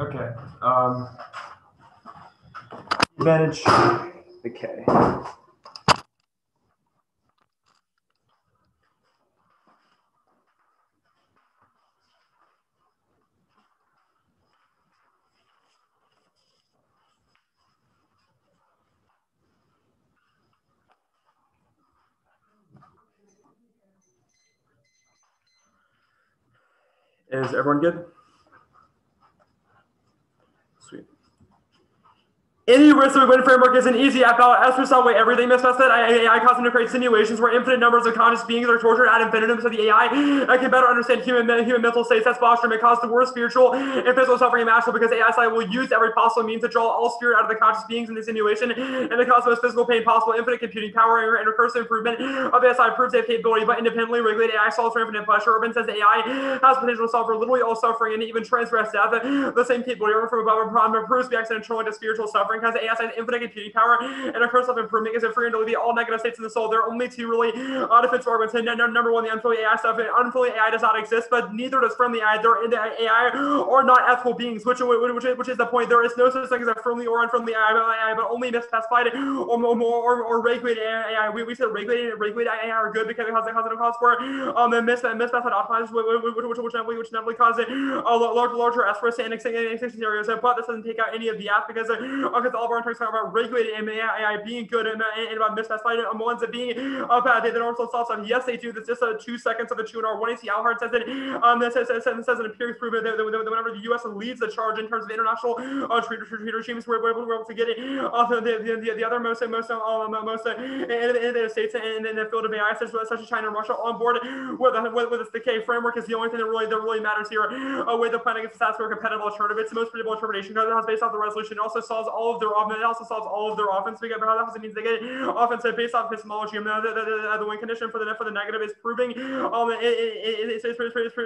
F: Okay. Advantage. Okay. Is everyone good? Sweet. Any risk of a win framework is an easy app out. As for some way, everything misspecified AI caused them to create simulations where infinite numbers of conscious beings are tortured ad infinitum so the AI can better understand human mental states. That's postulate may cause the worst spiritual and physical suffering imaginable because AI side will use every possible means to draw all spirit out of the conscious beings in the simulation and to cause the most physical pain possible. Infinite computing power and recursive improvement of the SI proves they have capability, but independently regulate AI solves for infinite pleasure. Urban says the AI has potential to solve for literally all suffering and even transgress death. The same capability from above proves the accidental into spiritual suffering because the AI has infinite computing power and a curse of improvement is free and to alleviate all negative states in the soul. There are only two really defensive arguments. Number one, the unfriendly AI stuff. Unfriendly AI does not exist, but neither does friendly AI. They're in the AI or not ethical beings, which is the point. There is no such thing as a friendly or unfriendly AI, but only misspecified or regulated AI. We said regulated AI are good because it causes for misspecified optimizers, which inevitably cause larger S-risks and extinction scenarios. But this doesn't take out any of the app because all of our talking about regulated AI being good and about misspecified ones that being bad. They don't also solve stuff. Yes, they do. That's just 2 seconds of the 2-hour 1AC. Alhart says that says an empirical proof that whenever the U.S. leads the charge in terms of international treaty regimes, we're able to get it. The other most innovative states in the field of AI, such as China and Russia, on board with this decay framework is the only thing that really matters here. With the plan against disaster competitive alternative, it's the most predictable interpretation because it has based off the resolution. It also solves all of their offense. It also solves all of their offense because that means they get offense based off epistemology. The win condition for the negative is proving it's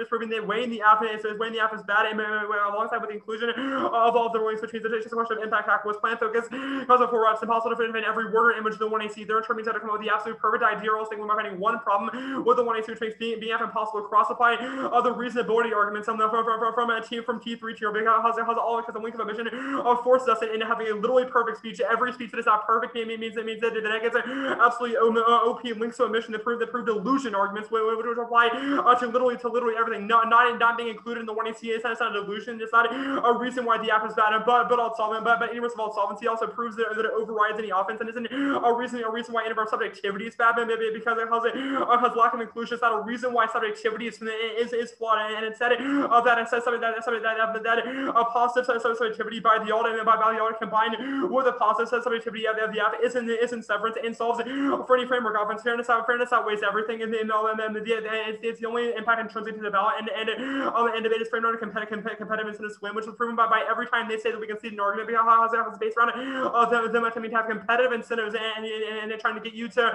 F: proving they weighing the app. It says weighing the app is bad, and alongside with the inclusion of all of the rulings, which means it's just a question of impact hack was plan focus because of 4 reps. Impossible to fit in every word or image of the 1AC. Their term means how to come up with the absolute perfect idea, or else they will be finding one problem with the 1AC, which makes being app impossible to cross-apply the reasonability arguments from a team from T3 tier because the link of a mission forces us into having a literally perfect speech. Every speech that is not perfect means that it gets absolutely OP links to a mission that prove illusion arguments, which apply to literally everything. Not being included in the 1AC is not a delusion. It's not a reason why the app is bad. But all solvent. But any risk of all solvency also proves that it overrides any offense and isn't a reason why any of our subjectivity is bad. Because it has lack of inclusion. It's not a reason why subjectivity is flawed. And instead that it says something that a positive subjectivity by the audit combined with a positive subjectivity of the app isn't severance and solves for any framework offense. Fairness outweighs everything, and it's the only impact intrinsic to the ballot. And debate is framed on competitiveness in a swim, which is proven by every time they say that we can see an argument because how it's based around them attempting to have competitive incentives and trying to get you to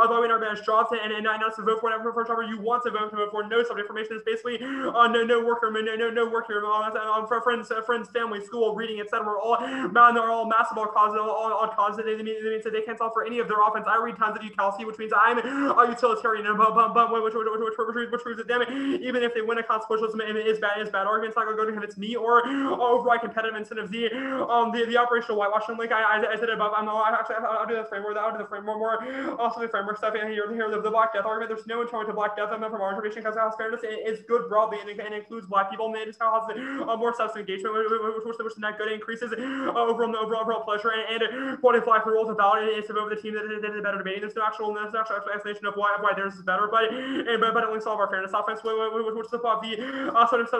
F: vote in our best jobs and not to vote for whatever you want to vote for. No subject information is basically no work here. Friends, family, school, reading, etc. They're all massive all causes. They mean that they can't solve for any of their offense. I read tons of UCalC, which means I'm a utilitarian, but which proves that them, even if they win a consequentialism is bad argument. It's not going to go to convince me or override competitive incentives. The operational whitewashing link I said it above. I'll do the framework. I'll do the framework more. Also the framework stuff. And here the Black Death argument. There's no internal to Black Death from our information because house fairness is good broadly and includes Black people. And it just has more substance engagement, which is not good. It increases overall pleasure and quality of life. The rules about it is to vote with the team that is better debating. There's no actual explanation of why theirs is better, but it links all of our fairness offense, which is about the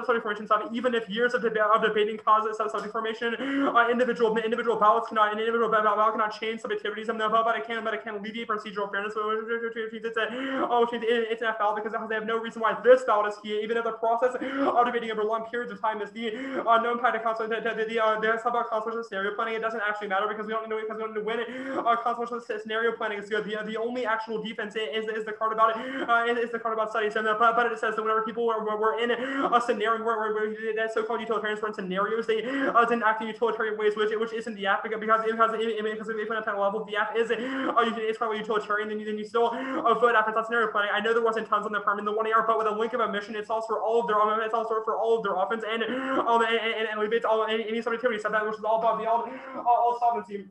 F: study formation stuff. Even if years of debating causes subject formation, individual ballots cannot change subjectivities, but it can alleviate procedural fairness, which means it's an FL because they have no reason why this ballot is key, even if the process of debating over long periods of time is the known kind of concept. The about consequential scenario planning, it doesn't actually matter because we don't know when consequential scenario planning is good. The only actual defense is the card about it. Is the card about studies, but it says that whenever people were in a scenario where that so-called utilitarians were in scenarios, they didn't act in utilitarian ways, which isn't the app because if on a penal level the app it's probably utilitarian, then you still vote after that scenario planning. I know there wasn't tons on the perm in the 1AR, but with a link of a mission, it solves for all of their offense and alleviates all any subjectivity stuff, which is all about the all solvency.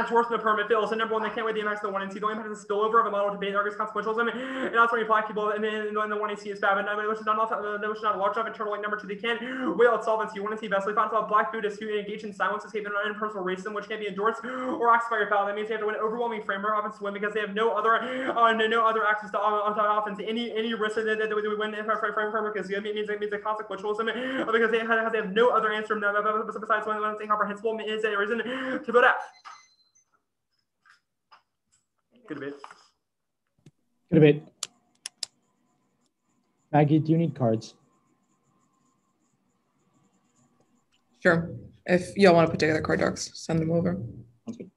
F: enforcement permit fails. And number one, they can't wait the impacts of the 1NC. The only impact is the spillover of a model debate argues consequential. And that's when black people in the 1NC is bad, but which is not a large enough internal link. Number two, they can't whale its solvency. 1NC Vesely found out black Buddhists who engage in silence, escape, and impersonal racism, which can't be endorsed or acts by your ballot. That means they have to win an overwhelming framework offense to win because they have no other access to offense. Any risk that they win if our framework is good. It means a consequentialism because they have no other answer besides one incomprehensible. Is a reason to vote out. Good debate.
C: Good debate. Maggie, do you need cards?
D: Sure. If y'all want to put together card docs, send them over.
C: Sounds good.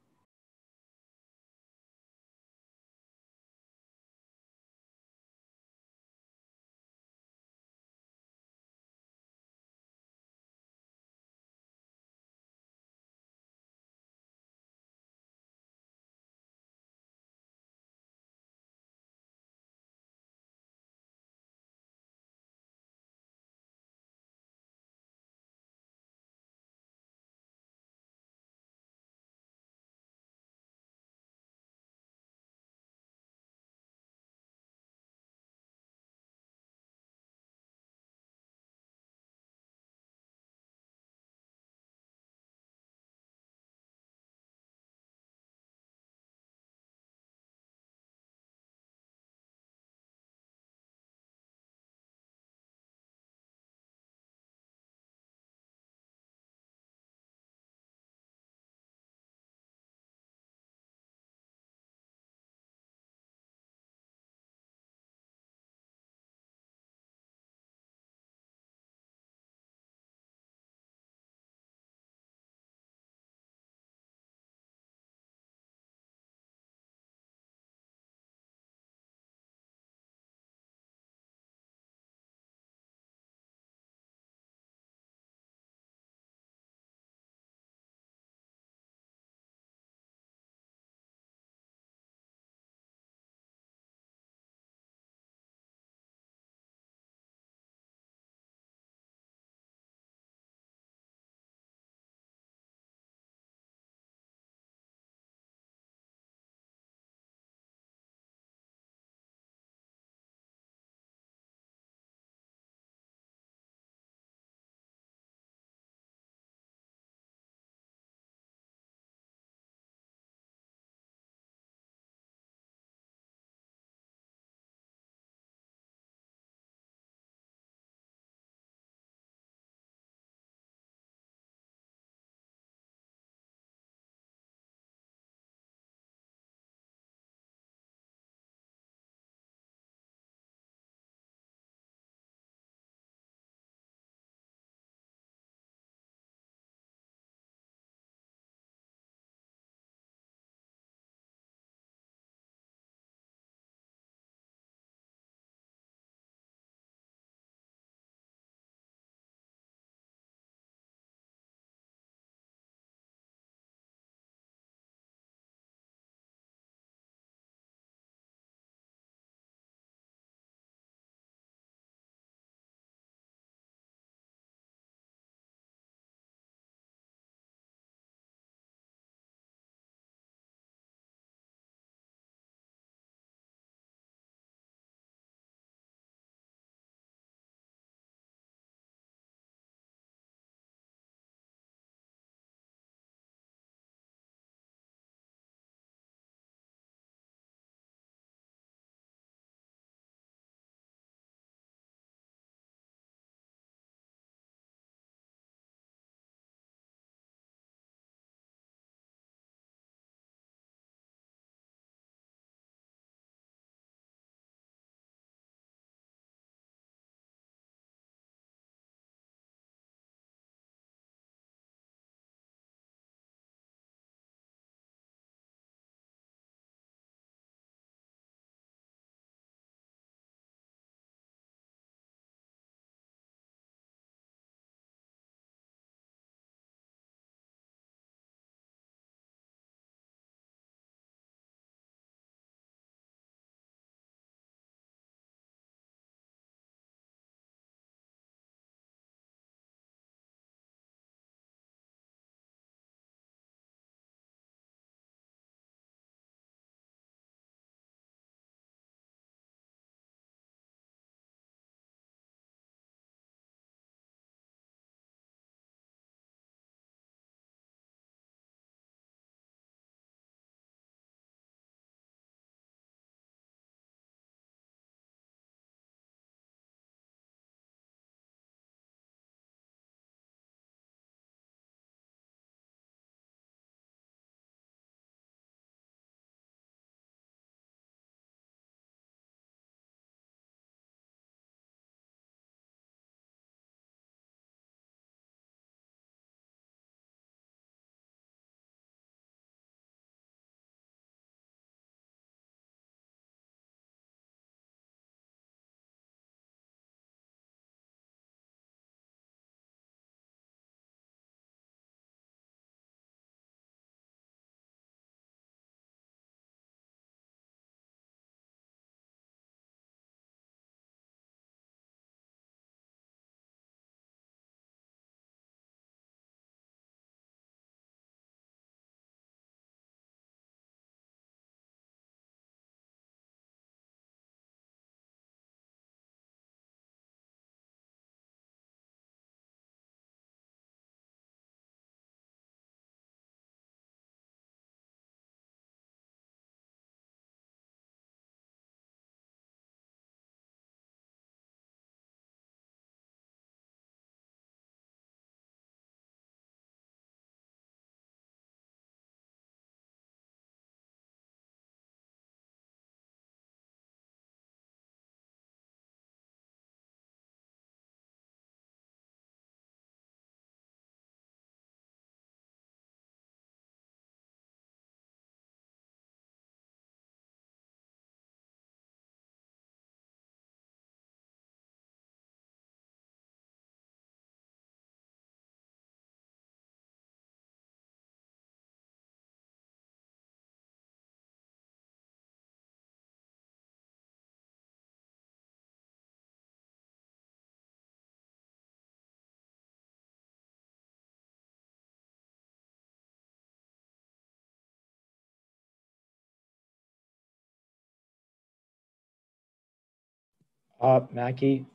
C: Mackie,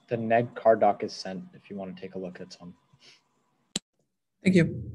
C: the neg card doc is sent if you want to take a look at some.
D: Thank you.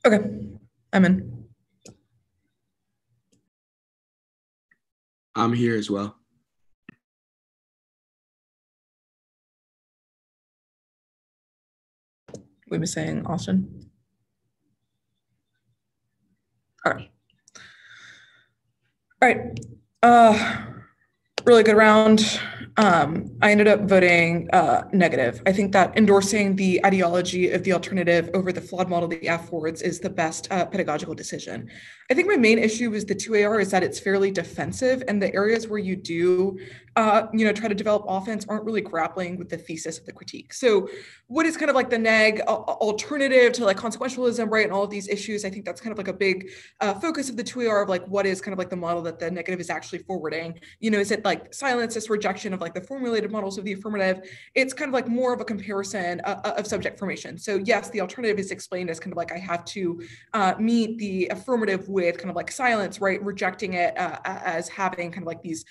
D: Okay, I'm in.
G: I'm here as well.
D: We were saying Austin. All right. All right. Really good round. I ended up voting negative. I think that endorsing the ideology of the alternative over the flawed model the F forwards is the best pedagogical decision. I think my main issue with the 2AR is that it's fairly defensive, and the areas where you do, try to develop offense aren't really grappling with the thesis of the critique. So, what is kind of like the neg alternative to like consequentialism, right? And all of these issues, I think that's kind of like a big focus of the 2AR of like what is kind of like the model that the negative is actually forwarding. Is it like silence, this rejection of like the formulated models of the affirmative? It's kind of like more of a comparison of subject formation. So yes, the alternative is explained as kind of like I have to meet the affirmative with kind of like silence, right? Rejecting it as having kind of like these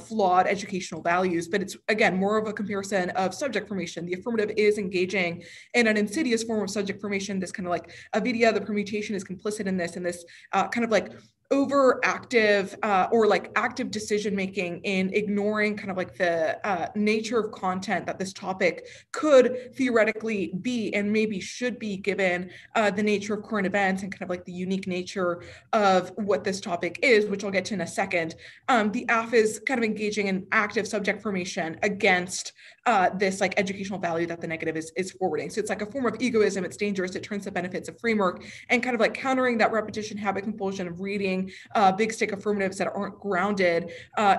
D: flawed educational values. But it's, again, more of a comparison of subject formation. The affirmative is engaging in an insidious form of subject formation. This kind of like avidia, the permutation is complicit in this, kind of like overactive or like active decision making in ignoring kind of like the nature of content that this topic could theoretically be and maybe should be given the nature of current events and kind of like the unique nature of what this topic is, which I'll get to in a second. The AF is kind of engaging in active subject formation against this like educational value that the negative is forwarding. So it's like a form of egoism. It's dangerous. It turns the benefits of framework and kind of like countering that repetition, habit, compulsion of reading big stick affirmatives that aren't grounded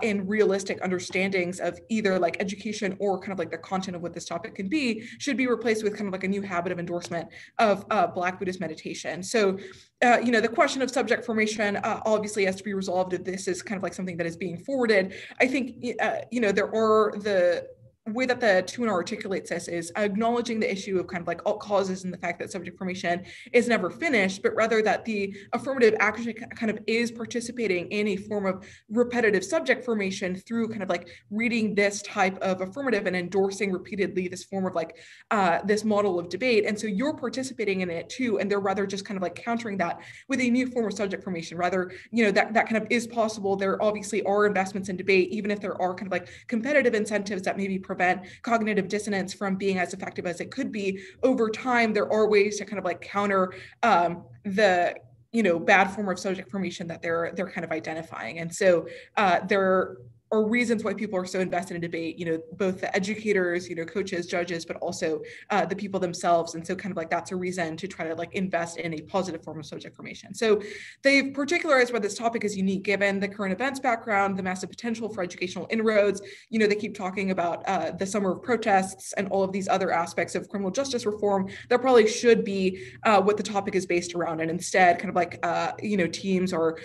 D: in realistic understandings of either like education or kind of like the content of what this topic can be, should be replaced with kind of like a new habit of endorsement of Black Buddhist meditation. So, the question of subject formation obviously has to be resolved if this is kind of like something that is being forwarded. I think, there are the way that the 2AR articulates this is acknowledging the issue of kind of like alt causes and the fact that subject formation is never finished, but rather that the affirmative actually kind of is participating in a form of repetitive subject formation through kind of like reading this type of affirmative and endorsing repeatedly this form of like this model of debate. And so you're participating in it too, and they're rather just kind of like countering that with a new form of subject formation. Rather, that kind of is possible. There obviously are investments in debate, even if there are kind of like competitive incentives that maybe prevent cognitive dissonance from being as effective as it could be. Over time, there are ways to kind of like counter the bad form of subject formation that they're kind of identifying. And so there are reasons why people are so invested in debate, both the educators, coaches, judges, but also the people themselves. And so kind of like that's a reason to try to like invest in a positive form of subject formation. So they've particularized why this topic is unique given the current events background, the massive potential for educational inroads. They keep talking about the summer of protests and all of these other aspects of criminal justice reform that probably should be what the topic is based around. And instead kind of like, teams are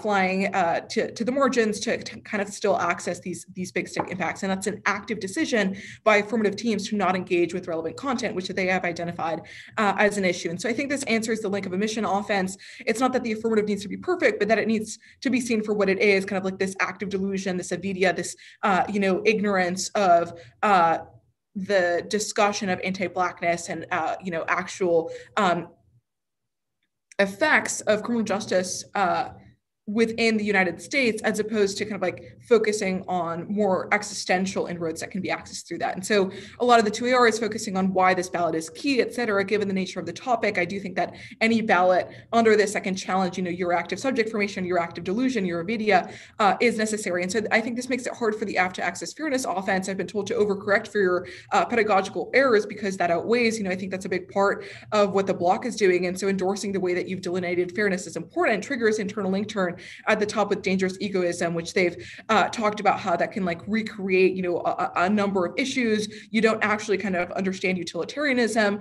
D: flying to the margins to kind of still access these big stick impacts. And that's an active decision by affirmative teams to not engage with relevant content, which they have identified as an issue. And so I think this answers the link of omission offense. It's not that the affirmative needs to be perfect, but that it needs to be seen for what it is, kind of like this active delusion, this avidia, this, ignorance of the discussion of anti-Blackness and, actual effects of criminal justice within the United States, as opposed to kind of like focusing on more existential inroads that can be accessed through that. And so a lot of the 2AR is focusing on why this ballot is key, et cetera, given the nature of the topic. I do think that any ballot under this that can challenge, your active subject formation, your active delusion, your avidia is necessary. And so I think this makes it hard for the AF to access fairness offense. I've been told to overcorrect for your pedagogical errors because that outweighs, I think that's a big part of what the block is doing. And so endorsing the way that you've delineated fairness is important, triggers internal link turn at the top with dangerous egoism, which they've talked about how that can like recreate, a number of issues. You don't actually kind of understand utilitarianism,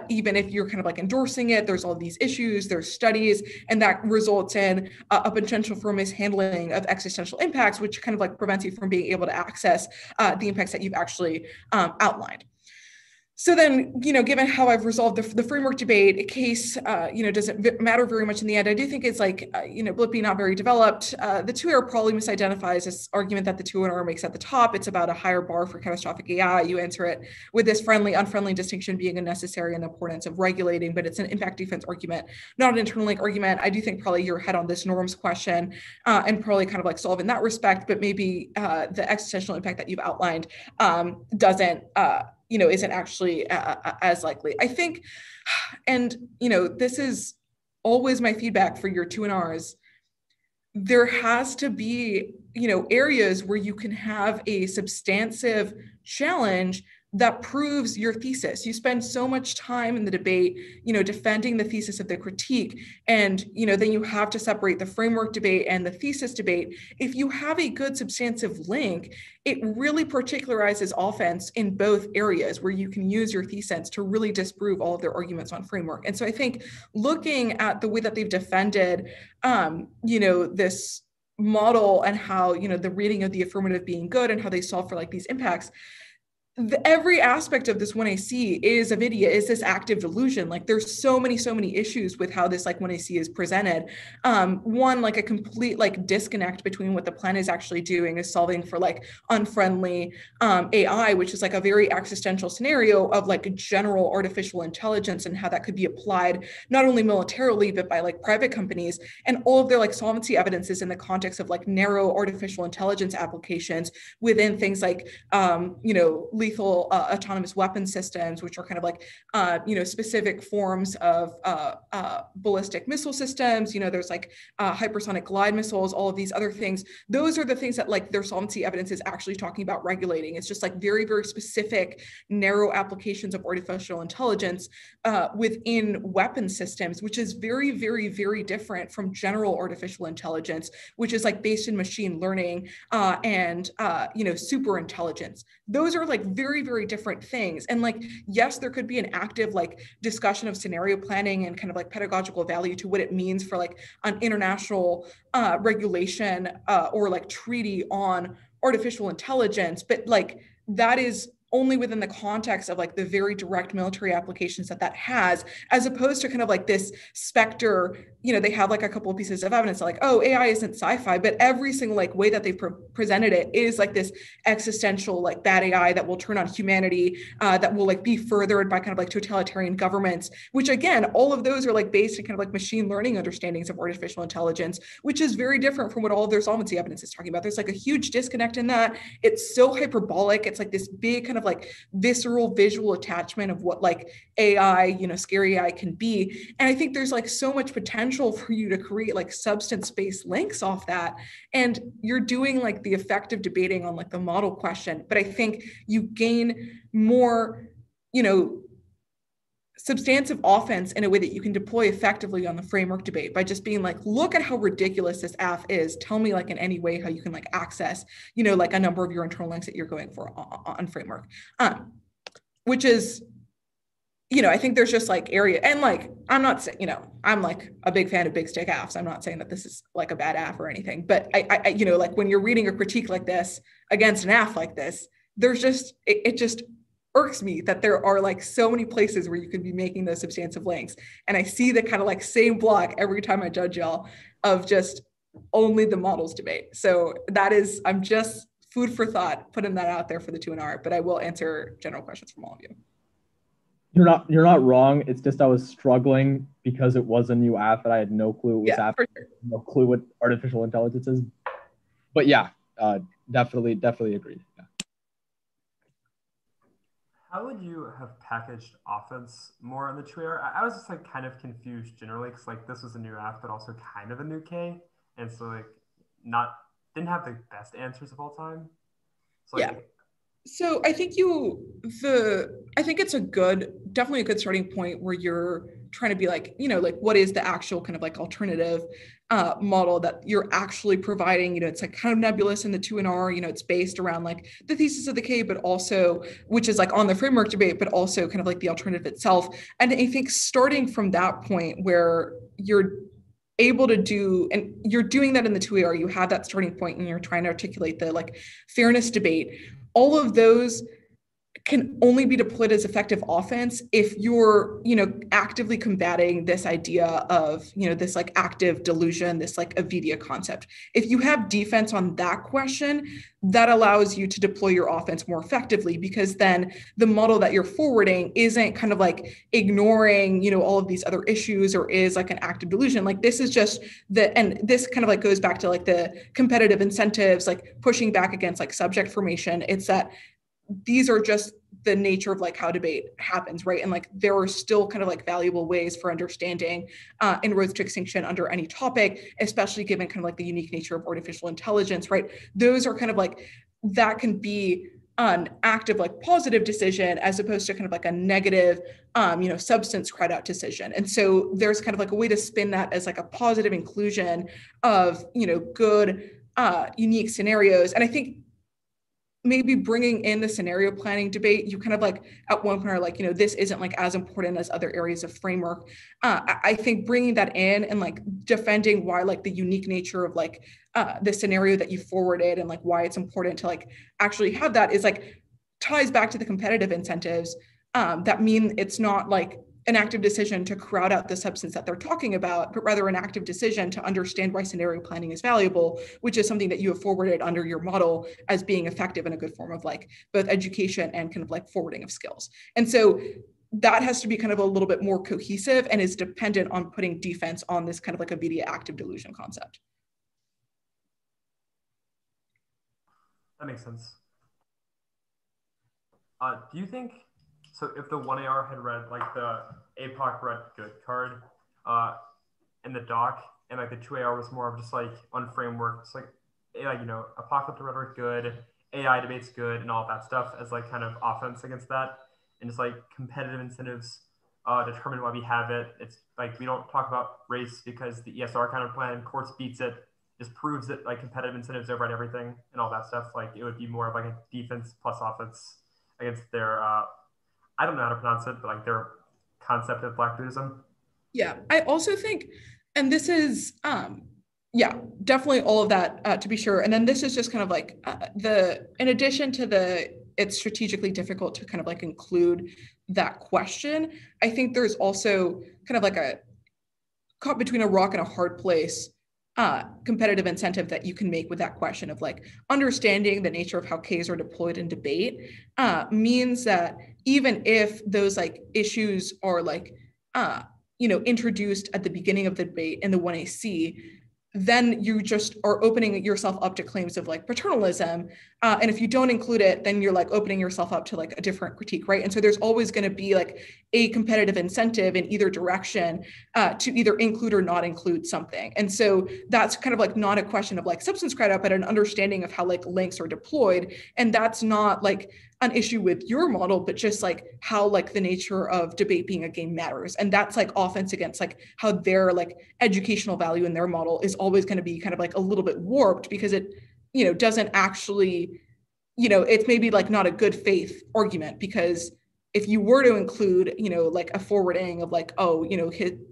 D: even if you're kind of like endorsing it. There's all these issues, there's studies, and that results in a potential for mishandling of existential impacts, which kind of like prevents you from being able to access the impacts that you've actually outlined. So then, given how I've resolved the framework debate case, doesn't matter very much in the end. I do think it's Blippi not very developed. The 2R probably misidentifies this argument that the 2R makes at the top. It's about a higher bar for catastrophic AI. You answer it with this friendly, unfriendly distinction being a necessary and the importance of regulating, but it's an impact defense argument, not an internal link argument. I do think probably you're ahead on this norms question and probably kind of solve in that respect, but maybe the existential impact that you've outlined doesn't, isn't actually as likely. I think, and, this is always my feedback for your 2Rs, there has to be, areas where you can have a substantive challenge that proves your thesis. You spend so much time in the debate, defending the thesis of the critique, and, then you have to separate the framework debate and the thesis debate. If you have a good substantive link, it really particularizes offense in both areas where you can use your thesis to really disprove all of their arguments on framework. And so I think looking at the way that they've defended, this model and how, the reading of the affirmative being good and how they solve for these impacts, every aspect of this 1AC is avidya, is this active delusion. There's so many issues with how this 1AC is presented. One, a complete disconnect between what the plan is actually doing is solving for unfriendly AI, which is a very existential scenario of general artificial intelligence and how that could be applied not only militarily but by private companies, and all of their solvency evidence is in the context of narrow artificial intelligence applications within things lethal autonomous weapon systems, which are kind of specific forms of ballistic missile systems. There's hypersonic glide missiles, all of these other things. Those are the things that their solvency evidence is actually talking about regulating. It's just very, very specific, narrow applications of artificial intelligence within weapon systems, which is very, very, very different from general artificial intelligence, which is based in machine learning and super intelligence. Those are very, very different things. And yes, there could be an active discussion of scenario planning and kind of pedagogical value to what it means for an international regulation or treaty on artificial intelligence. But that is only within the context of the very direct military applications that has, as opposed to kind of this specter, they have a couple of pieces of evidence oh, AI isn't sci-fi, but every single way that they've presented it is this existential bad AI that will turn on humanity, that will be furthered by kind of totalitarian governments, which again, all of those are based in kind of machine learning understandings of artificial intelligence, which is very different from what all of their solvency evidence is talking about. There's a huge disconnect in that. It's so hyperbolic. It's this big kind of visceral visual attachment of what AI, scary AI can be. And I think there's so much potential for you to create substance-based links off that. And you're doing the effective debating on the model question, but I think you gain more, substantive offense in a way that you can deploy effectively on the framework debate by just being look at how ridiculous this AF is. Tell me in any way how you can access, a number of your internal links that you're going for on framework, which is, I think there's just area, and I'm not saying, I'm a big fan of big stick AFs. I'm not saying that this is a bad AF or anything, but I when you're reading a critique like this against an AF like this, there's just, it just irks me that there are so many places where you could be making those substantive links. And I see the kind of same block every time I judge y'all of just only the models debate. So that is, I'm just food for thought, putting that out there for the 2R, but I will answer general questions from all of you.
C: You're not wrong. It's just I was struggling because it was a new app that I had no clue it was sure. No clue what artificial intelligence is. But yeah, definitely agreed. Yeah.
F: How would you have packaged offense more in the 2R? I was just kind of confused generally because this was a new app, but also kind of a new K, and so didn't have the best answers of all time. So
D: yeah. So I think I think it's definitely a good starting point where you're trying to be what is the actual kind of alternative model that you're actually providing. It's kind of nebulous in the 2R, it's based around the thesis of the K, but also, which is on the framework debate, but also kind of the alternative itself. And I think starting from that point where you're able to do, and you're doing that in the 2R, you have that starting point and you're trying to articulate the fairness debate. All of those can only be deployed as effective offense if you're, actively combating this idea of, this like active delusion, this like avidia concept. If you have defense on that question, that allows you to deploy your offense more effectively, because then the model that you're forwarding isn't kind of like ignoring, all of these other issues or is like an active delusion. Like this is just and this kind of like goes back to like the competitive incentives, like pushing back against like subject formation. It's that these are just the nature of like how debate happens, right? And like there are still kind of like valuable ways for understanding inroads to extinction under any topic, especially given kind of like the unique nature of artificial intelligence, right? Those are kind of like, that can be an active like positive decision as opposed to kind of like a negative substance credit out decision. And so there's kind of like a way to spin that as like a positive inclusion of good unique scenarios. And I think maybe bringing in the scenario planning debate, you kind of like at one point are like, this isn't like as important as other areas of framework. I think bringing that in and like defending why like the unique nature of like the scenario that you forwarded and like why it's important to like actually have that is like ties back to the competitive incentives that mean it's not like an active decision to crowd out the substance that they're talking about, but rather an active decision to understand why scenario planning is valuable, which is something that you have forwarded under your model as being effective in a good form of like both education and kind of like forwarding of skills. And so that has to be kind of a little bit more cohesive and is dependent on putting defense on this kind of like a media active delusion concept.
F: That makes sense. Do you think, so if the 1AR had read like the APOC read good card in the doc, and like the 2AR was more of just like on framework, it's like, apocalyptic rhetoric good, AI debates good, and all that stuff as like kind of offense against that, and just like competitive incentives determine why we have it. It's like we don't talk about race because the ESR kind of plan, courts beats it, just proves that like competitive incentives override everything and all that stuff. Like it would be more of like a defense plus offense against their I don't know how to pronounce it, but like their concept of Black Buddhism.
D: Yeah, I also think, and this is, definitely all of that to be sure. And then this is just kind of like in addition to it's strategically difficult to kind of like include that question. I think there's also kind of like a caught between a rock and a hard place competitive incentive that you can make with that question of like understanding the nature of how Ks are deployed in debate means that even if those like issues are like, introduced at the beginning of the debate in the 1AC, then you just are opening yourself up to claims of like paternalism. And if you don't include it, then you're like opening yourself up to like a different critique, right? And so there's always going to be like a competitive incentive in either direction to either include or not include something. And so that's kind of like not a question of like substance credit, but an understanding of how like links are deployed. And that's not like an issue with your model, but just like how like the nature of debate being a game matters. And that's like offense against like how their like educational value in their model is always going to be kind of like a little bit warped because it, doesn't actually, it's maybe like not a good faith argument, because if you were to include, like a forwarding of like,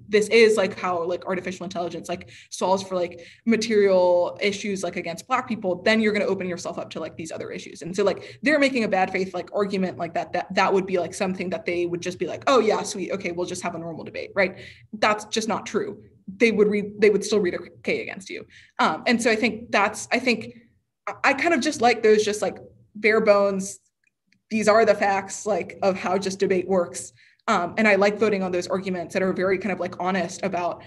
D: this is like how like artificial intelligence like solves for like material issues like against Black people, then you're going to open yourself up to like these other issues. And so like they're making a bad faith like argument like that would be like something that they would just be like, oh yeah, sweet, okay, we'll just have a normal debate, right? That's just not true. They would still read a K against you. And so I think I kind of just like those just like bare bones, these are the facts like of how just debate works. And I like voting on those arguments that are very kind of like honest about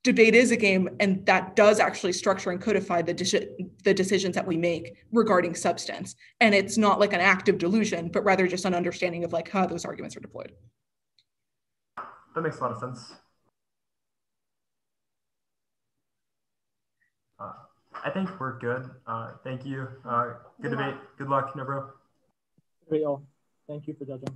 D: debate is a game, and that does actually structure and codify the decisions that we make regarding substance. And it's not like an active delusion, but rather just an understanding of like how those arguments are deployed.
F: That makes a lot of sense. I think we're good. Thank you. Good debate. Good luck, Nobro.
G: Great, all. Thank you for judging.